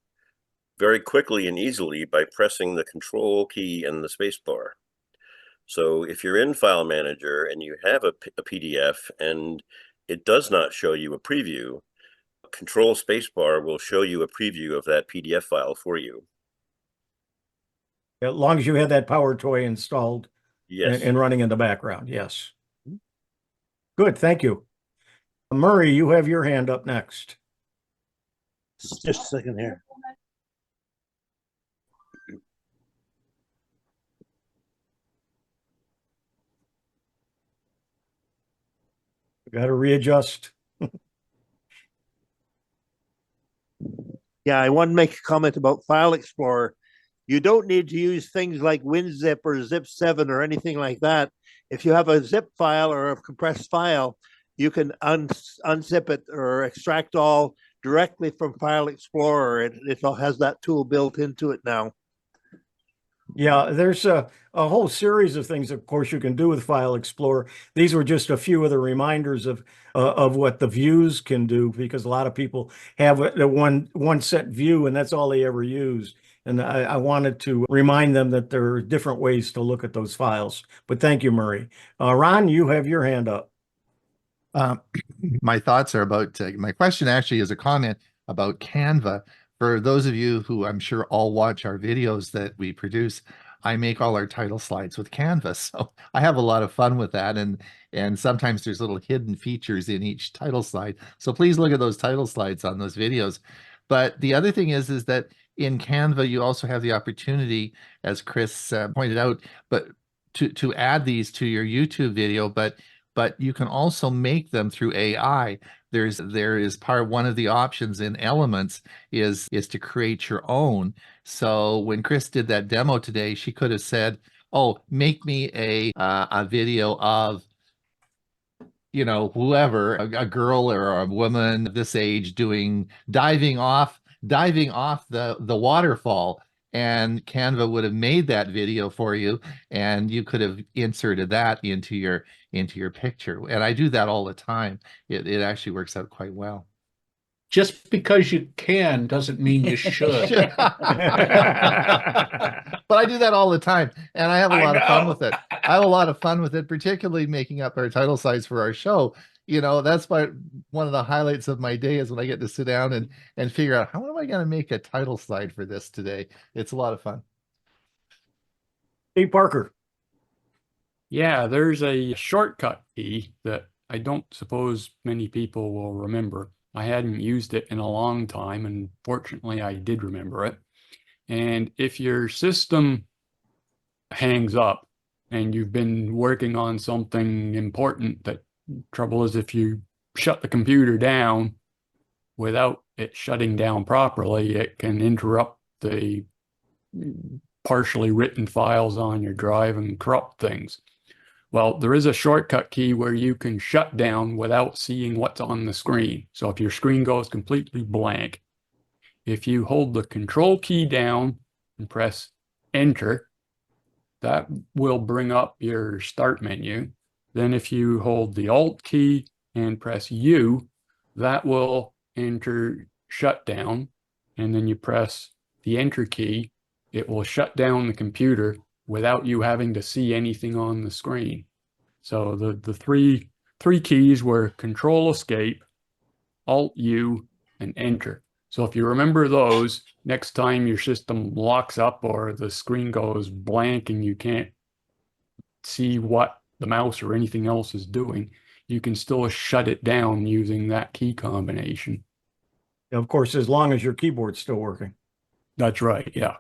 very quickly and easily by pressing the Control key and the space bar. So if you're in File Manager and you have a PDF and it does not show you a preview, Control Spacebar will show you a preview of that PDF file for you. As long as you have that Power Toy installed Yes. and running in the background, yes. Good, thank you. Murray, you have your hand up next. Just a second here. Got to readjust. Yeah, I want to make a comment about File Explorer. You don't need to use things like WinZip or Zip7 or anything like that. If you have a zip file or a compressed file, you can unzip it or extract all directly from File Explorer. It all has that tool built into it now. Yeah, there's a whole series of things, of course, you can do with File Explorer. These were just a few of the reminders of what the views can do, because a lot of people have the one set view and that's all they ever use. And I wanted to remind them that there are different ways to look at those files. But thank you, Murray. Ron, you have your hand up. My thoughts are about, my question actually is a comment about Canva. For those of you who I'm sure all watch our videos that we produce, I make all our title slides with Canva. So I have a lot of fun with that. And sometimes there's little hidden features in each title slide. So please look at those title slides on those videos. But the other thing is that in Canva, you also have the opportunity, as Chris pointed out, but to add these to your YouTube video, but you can also make them through AI. There is one of the options in Elements is to create your own. So when Chris did that demo today, she could have said, "Oh, make me a video of, you know, whoever, a girl or a woman of this age diving off the waterfall." And Canva would have made that video for you, and you could have inserted that into your picture. And I do that all the time. It actually works out quite well. Just because you can doesn't mean you should. But I do that all the time, and I have a lot of fun with it. I have a lot of fun with it, particularly making up our title slides for our show. You know, that's one of the highlights of my day is when I get to sit down and figure out, how am I going to make a title slide for this today? It's a lot of fun. Hey, Parker. Yeah, there's a shortcut key that I don't suppose many people will remember. I hadn't used it in a long time, and fortunately I did remember it. And if your system hangs up and you've been working on something important, that trouble is if you shut the computer down without it shutting down properly, it can interrupt the partially written files on your drive and corrupt things. Well, there is a shortcut key where you can shut down without seeing what's on the screen. So if your screen goes completely blank, if you hold the Control key down and press Enter, that will bring up your Start menu. Then if you hold the Alt key and press U, that will enter Shutdown. And then you press the Enter key, it will shut down the computer without you having to see anything on the screen. So the three keys were Control Escape, Alt U, and Enter. So if you remember those, next time your system locks up or the screen goes blank and you can't see what the mouse or anything else is doing, you can still shut it down using that key combination. Of course, as long as your keyboard's still working. That's right, yeah.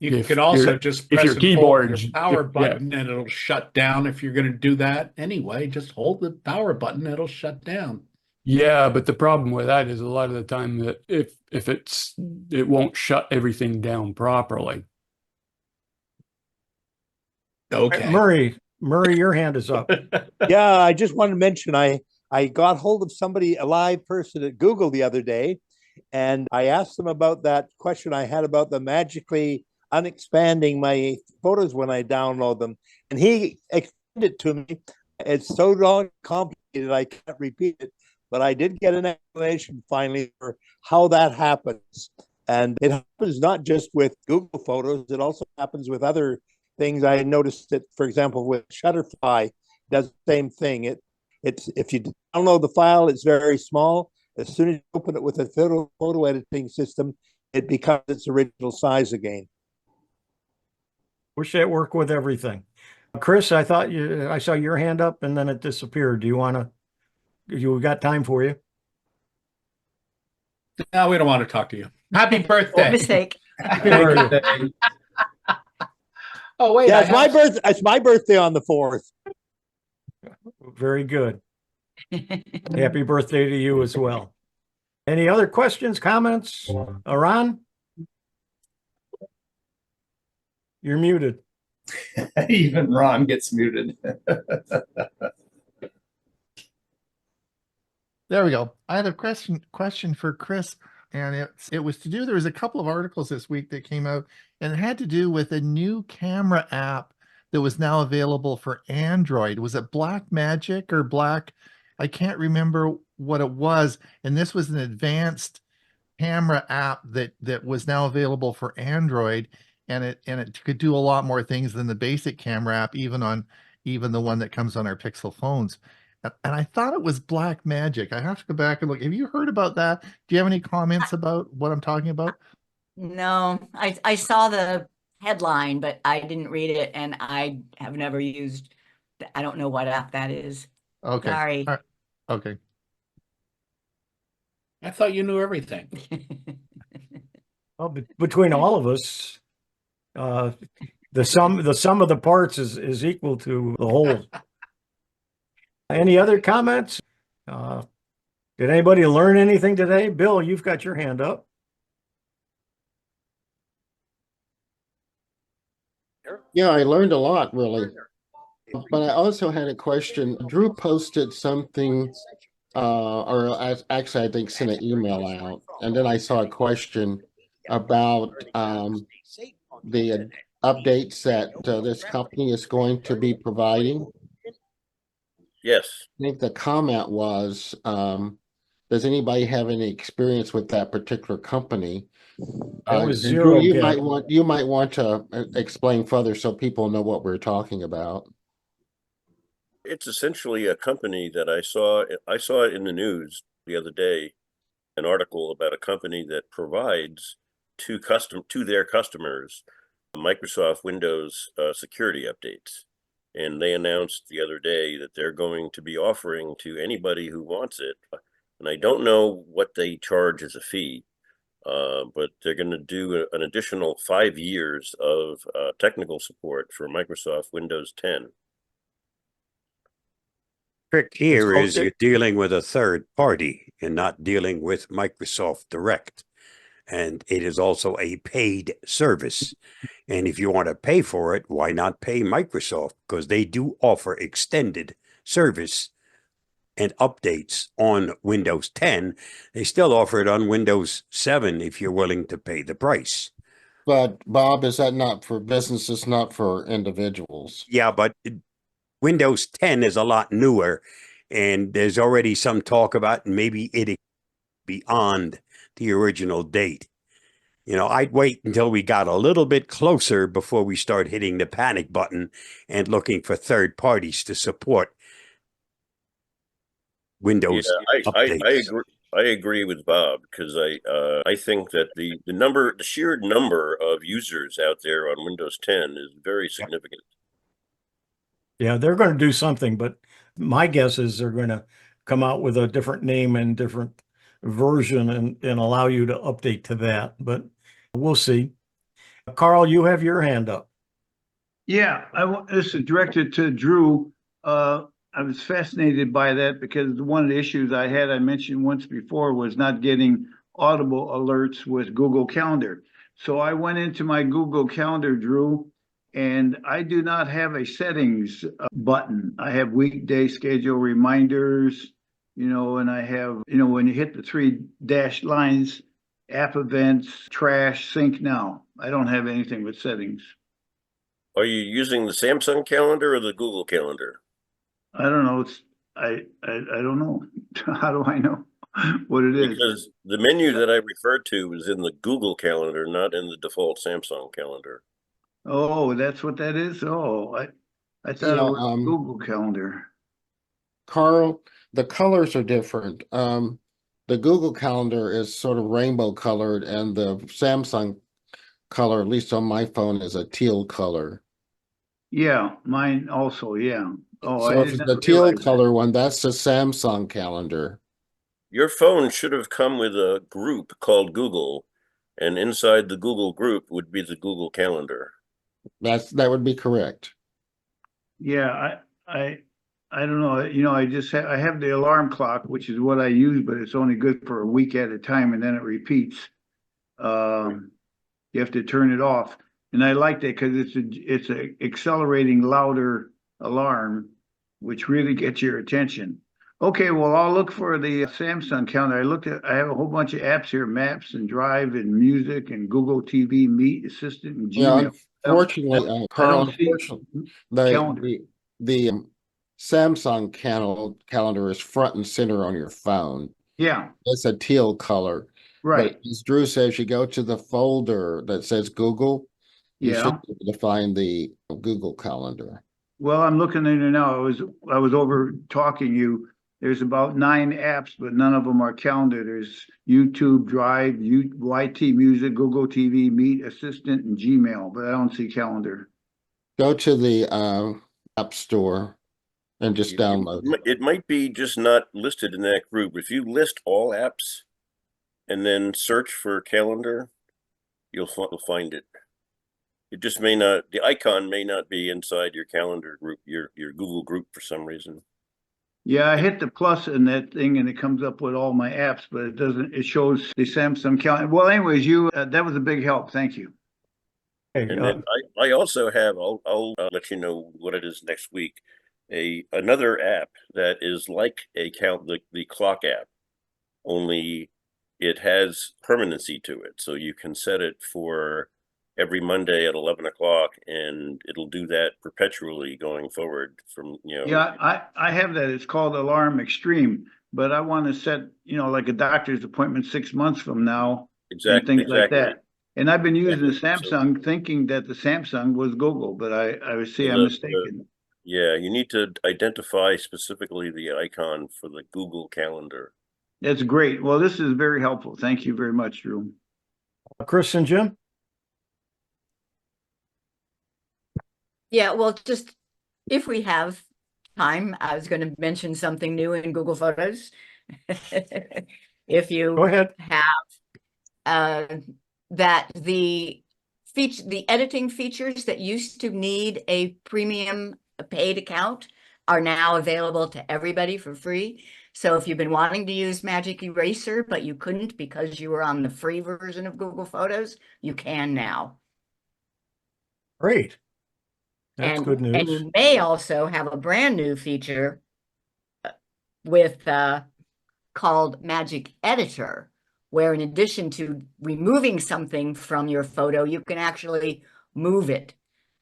You can also just press your and keyboard, hold your power button and it'll shut down. If you're going to do that anyway, just hold the power button, it'll shut down. Yeah, but the problem with that is a lot of the time that if it won't shut everything down properly. Okay. Murray, your hand is up. Yeah, I just wanted to mention I got hold of somebody, a live person at Google the other day, and I asked them about that question I had about the magically unexpanding my photos when I download them. And he explained it to me. It's so darn complicated, I can't repeat it, but I did get an explanation finally for how that happens. And it happens not just with Google Photos, it also happens with other things. I noticed that, for example, with Shutterfly, does the same thing. It's if you download the file, it's very small. As soon as you open it with a photo editing system, it becomes its original size again. Wish that worked with everything. Chris, I saw your hand up and then it disappeared. Do you got time for you? No, we don't want to talk to you. Happy birthday. Mistake. Happy birthday. Oh, wait. Yeah, it's my birthday on the 4th. Very good. Happy birthday to you as well. Any other questions, comments? Ron? You're muted. Even Ron gets muted. There we go. I had a question for Chris, and it was to do. There was a couple of articles this week that came out, and it had to do with a new camera app that was now available for Android. Was it Black Magic or Black? I can't remember what it was. And this was an advanced camera app that was now available for Android, and it could do a lot more things than the basic camera app, even the one that comes on our Pixel phones. And I thought it was Black Magic. I have to go back and look. Have you heard about that? Do you have any comments about what I'm talking about? No, I saw the headline, but I didn't read it, and I have never used. I don't know what app that is. Okay. Sorry. Okay. I thought you knew everything. Well, between all of us, the sum of the parts is equal to the whole. Any other comments? Did anybody learn anything today? Bill, you've got your hand up. Yeah, I learned a lot, really. But I also had a question. Drew posted something, actually, I think sent an email out. And then I saw a question about the updates that this company is going to be providing. Yes. I think the comment was, does anybody have any experience with that particular company? That was and zero. Drew, you might want to explain further so people know what we're talking about. It's essentially a company that I saw it in the news the other day, an article about a company that provides to their customers Microsoft Windows security updates. And they announced the other day that they're going to be offering to anybody who wants it. And I don't know what they charge as a fee, but they're going to do an additional 5 years of technical support for Microsoft Windows 10. Trick here is you're dealing with a third party and not dealing with Microsoft Direct. And it is also a paid service. And if you want to pay for it, why not pay Microsoft? Because they do offer extended service and updates on Windows 10. They still offer it on Windows 7 if you're willing to pay the price. But Bob, is that not for businesses, not for individuals? Yeah, but Windows 10 is a lot newer, and there's already some talk about maybe it beyond the original date. You know, I'd wait until we got a little bit closer before we start hitting the panic button and looking for third parties to support Windows updates. I agree with Bob, because I think that the sheer number of users out there on Windows 10 is very significant. Yeah, they're going to do something, but my guess is they're going to come out with a different name and different version and allow you to update to that, but we'll see. Carl, you have your hand up. Yeah, this is directed to Drew. I was fascinated by that because one of the issues I mentioned once before was not getting audible alerts with Google Calendar. So I went into my Google Calendar, Drew, and I do not have a settings button. I have weekday schedule reminders, and I have, when you hit the three dashed lines, app events, trash, sync now. I don't have anything with settings. Are you using the Samsung calendar or the Google calendar? I don't know. I don't know. How do I know what it is? Because the menu that I referred to is in the Google calendar, not in the default Samsung calendar. Oh, that's what that is? Oh, I thought it was Google Calendar. Carl, the colors are different. The Google Calendar is sort of rainbow colored, and the Samsung color, at least on my phone, is a teal color. Yeah, mine also, yeah. Oh, So I if did it's not the teal realize that. color one, that's the Samsung calendar. Your phone should have come with a group called Google, and inside the Google group would be the Google Calendar. That would be correct. Yeah, I don't know. I have the alarm clock, which is what I use, but it's only good for a week at a time, and then it repeats. You have to turn it off, and I like that because it's a accelerating louder alarm, which really gets your attention. Okay, well, I'll look for the Samsung calendar. I have a whole bunch of apps here, Maps and Drive and Music and Google TV, Meet, Assistant, and Yeah, Gmail. unfortunately, Carl, don't see unfortunately, the Samsung calendar is front and center on your phone. Yeah, It's a teal color. right. But as Drew says, you go to the folder that says Google, you Yeah. should be able to find the Google Calendar. Well, I'm looking in there now. I was over talking you. There's about 9 apps, but none of them are calendar. There's YouTube, Drive, YT Music, Google TV, Meet, Assistant, and Gmail, but I don't see calendar. Go to the App Store and just download it. It might be just not listed in that group. If you list all apps and then search for calendar, you'll find it. It just may not, the icon may not be inside your calendar group, your Google group for some reason. Yeah, I hit the plus in that thing and it comes up with all my apps, but it doesn't, it shows the Samsung calendar. Well, anyways, that was a big help. Thank you. Hey, And then I also have, I'll let you know what it is next week, another app that is like the clock app, only it has permanency to it. So you can set it for every Monday at 11 o'clock, and it'll do that perpetually going forward from, Yeah, I have that. It's called Alarm Extreme, but I want to set, like a doctor's appointment 6 months from now. And things like that. And I've been using the Samsung thinking that the Samsung was Google, but I see I'm mistaken. Yeah, you need to identify specifically the icon for the Google Calendar. That's great. Well, this is very helpful. Thank you very much, Drew. Chris and Jim? Yeah, well, just if we have time, I was going to mention something new in Google Photos. If you Go ahead. have that the editing features that used to need a premium paid account are now available to everybody for free. So if you've been wanting to use Magic Eraser, but you couldn't because you were on the free version of Google Photos, you can now. Great. That's good news. And you may also have a brand new feature with called Magic Editor, where in addition to removing something from your photo, you can actually move it.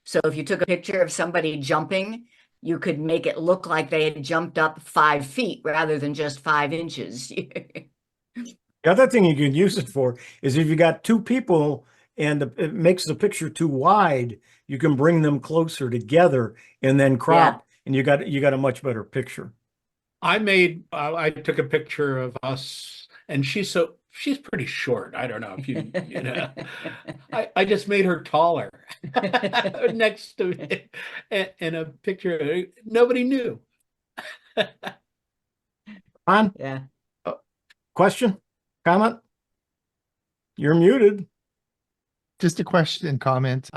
So if you took a picture of somebody jumping, you could make it look like they had jumped up 5 feet rather than just 5 inches. The other thing you can use it for is if you got 2 people and it makes the picture too wide, you can bring them closer together and then crop, and you got a much better picture. I took a picture of us, and she's pretty short. I don't know if you know. I just made her taller next to me in a picture. Nobody knew. On? Yeah. Question? Comment? You're muted. Just a question and comment.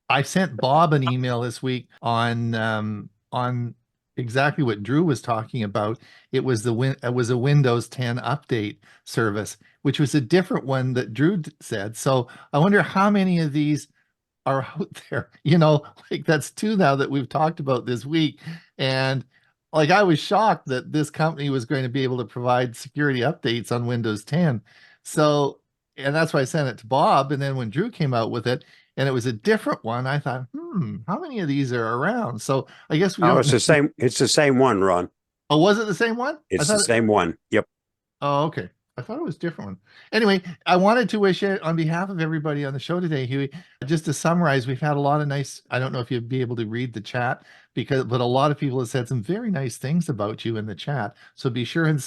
I sent Bob an email this week on exactly what Drew was talking about. It was a Windows 10 update service, which was a different one that Drew said. So I wonder how many of these are out there, like that's two now that we've talked about this week. And like, I was shocked that this company was going to be able to provide security updates on Windows 10. So, and that's why I sent it to Bob. And then when Drew came out with it and it was a different one, I thought, how many of these are around? So I guess we Oh, don't. it's the same. It's the same one, Ron. Oh, was it the same one? It's the same one. Yep. Oh, okay. I thought it was a different one. Anyway, I wanted to wish it on behalf of everybody on the show today, Hewie, just to summarize, we've had a lot of nice, I don't know if you'd be able to read the chat but a lot of people have said some very nice things about you in the chat. So be sure and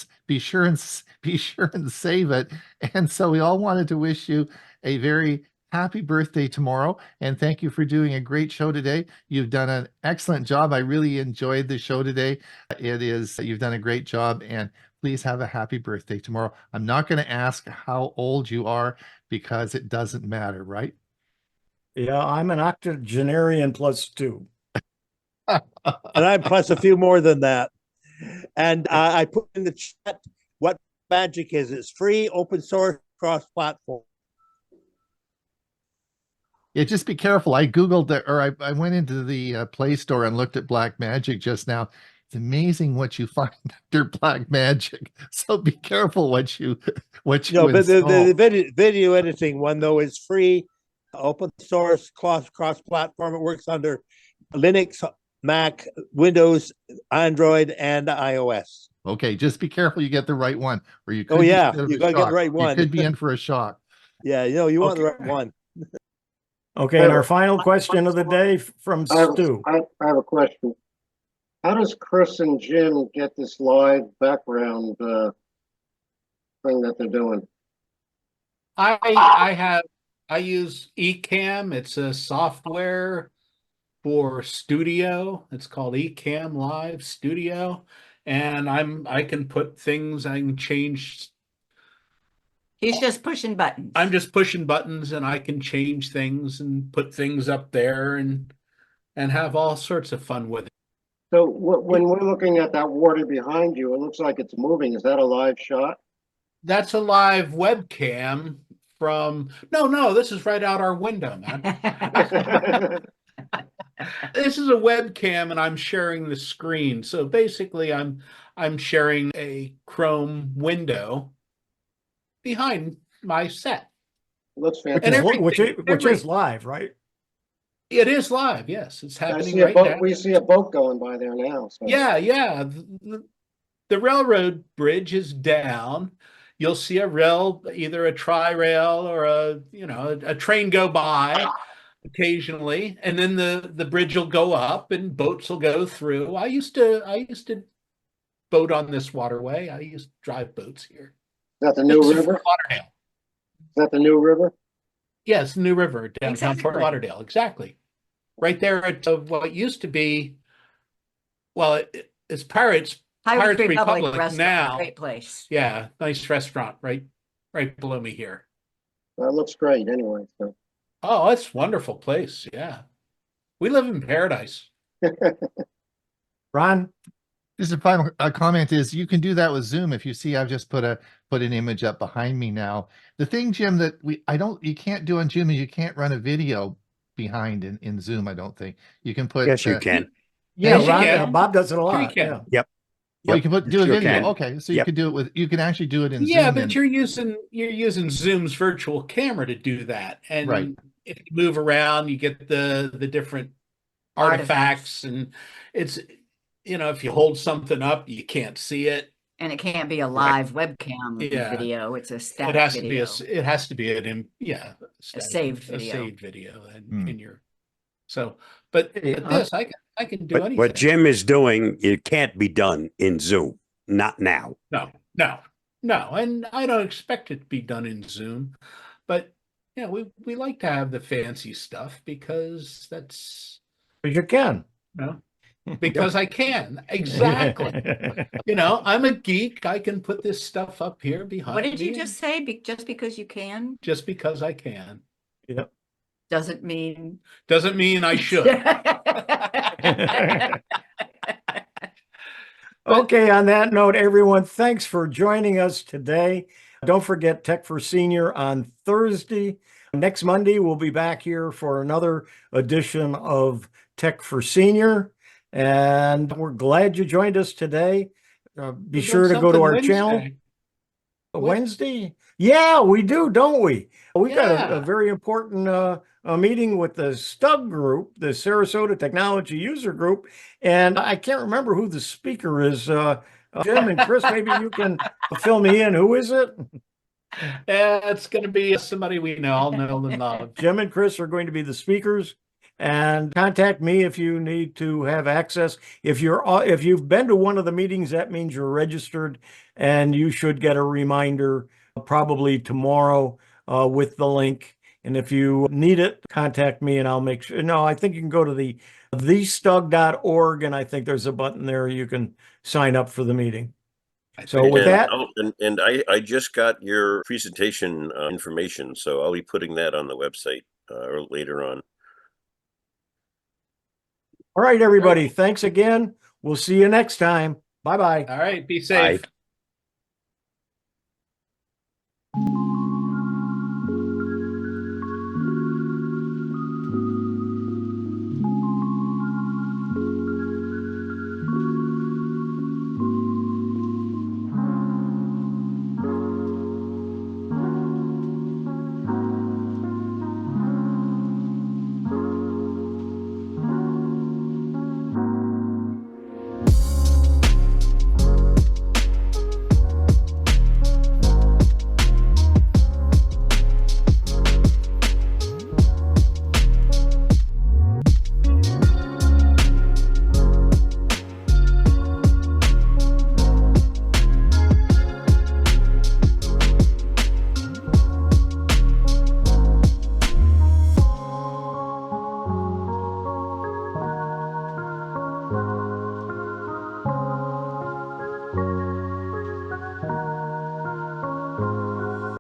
save it. And so we all wanted to wish you a very happy birthday tomorrow. And thank you for doing a great show today. You've done an excellent job. I really enjoyed the show today. You've done a great job, and please have a happy birthday tomorrow. I'm not going to ask how old you are because it doesn't matter, right? Yeah, I'm an octogenarian +2. And I'm plus a few more than that. And I put in the chat what Magic is. It's free, open source, cross-platform. Yeah, just be careful. I Googled it, or I went into the Play Store and looked at Black Magic just now. It's amazing what you find under Black Magic. So be careful what you But install. the video editing one, though, is free, open source, cross-platform. It works under Linux, Mac, Windows, Android, and iOS. Okay, just be careful you get the right one, or you could Oh, be yeah, in for you a got to get shock. the right one. You could be in for a shock. Yeah, you want the right one. Okay, and our final question of the day from Stu. I have a question. How does Chris and Jim get this live background thing that they're doing? I use eCam. It's a software for studio. It's called eCam Live Studio. And I can put things, I can change. He's just pushing buttons. I'm just pushing buttons, and I can change things and put things up there and have all sorts of fun with it. So when we're looking at that water behind you, it looks like it's moving. Is that a live shot? That's a live webcam from, no, this is right out our window, man. This is a webcam, and I'm sharing the screen. So basically I'm sharing a Chrome window behind my set. Looks fantastic. Which is live, right? It is live, yes. It's happening right now. We see a boat going by there now. So. Yeah. The railroad bridge is down. You'll see a rail, either a tri-rail or a train go by occasionally, and then the bridge will go up and boats will go through. I used to boat on this waterway. I used to drive boats here. Is that the new river? Lauderdale. Is that the new river? Yes, New River, downtown Exactly. Fort Lauderdale. Exactly. Right there at what used to be, well, it's Pirates Republic restaurant, now. great place. Yeah, nice restaurant right below me here. That looks great anyway. So. Oh, it's a wonderful place. Yeah. We live in paradise. Ron? Just a final comment is you can do that with Zoom. If you see, I've just put an image up behind me now. The thing, Jim, that you can't do on Zoom is you can't run a video behind in Zoom. I don't think you can put. Yes, you can. Yeah, Yes, you Ron, can. Bob does it a Sure you lot. can. Yeah. Yep. Well, you can do a Sure video. can. Okay, so you Yep. can do it you can actually do it in Yeah, Zoom. but you're using Zoom's virtual camera to do that. And Right. if you move around, you get the different artifacts, and it's if you hold something up, you can't see it. And it can't be a live webcam Yeah. video. It's a static It has video. to be it has to be A saved video. A saved video in your but this I can do But anything. what Jim is doing, it can't be done in Zoom. Not now. No, and I don't expect it to be done in Zoom, but we like to have the fancy stuff because that's But you can. because I can. Exactly. I'm a geek. I can put this stuff up here behind What did you me just say? Just because you can just because I can. Yep. doesn't mean. Doesn't mean I should. Okay, on that note, everyone, thanks for joining us today. Don't forget Tech for Senior on Thursday. Next Monday, we'll be back here for another edition of Tech for Senior. And we're glad you joined us today. Be We're sure doing to go to our something channel. Wednesday. Wednesday? Yeah, we do, don't we? We got a Yeah. very important a meeting with the STUG group, the Sarasota Technology User Group, and I can't remember who the speaker is. Jim and Chris, maybe you can fill me in. Who is it? Yeah, it's going to be somebody we all know and love. Jim and Chris are going to be the speakers, and contact me if you need to have access. If you've been to one of the meetings, that means you're registered, and you should get a reminder probably tomorrow with the link. And if you need it, contact me and I'll make sure. No, I think you can go to thestug.org, and I think there's a button there you can sign up for the meeting. So with that, and I just got your presentation information, so I'll be putting that on the website later on. all right, everybody, thanks again. We'll see you next time. Bye-bye. All right, be safe. Bye.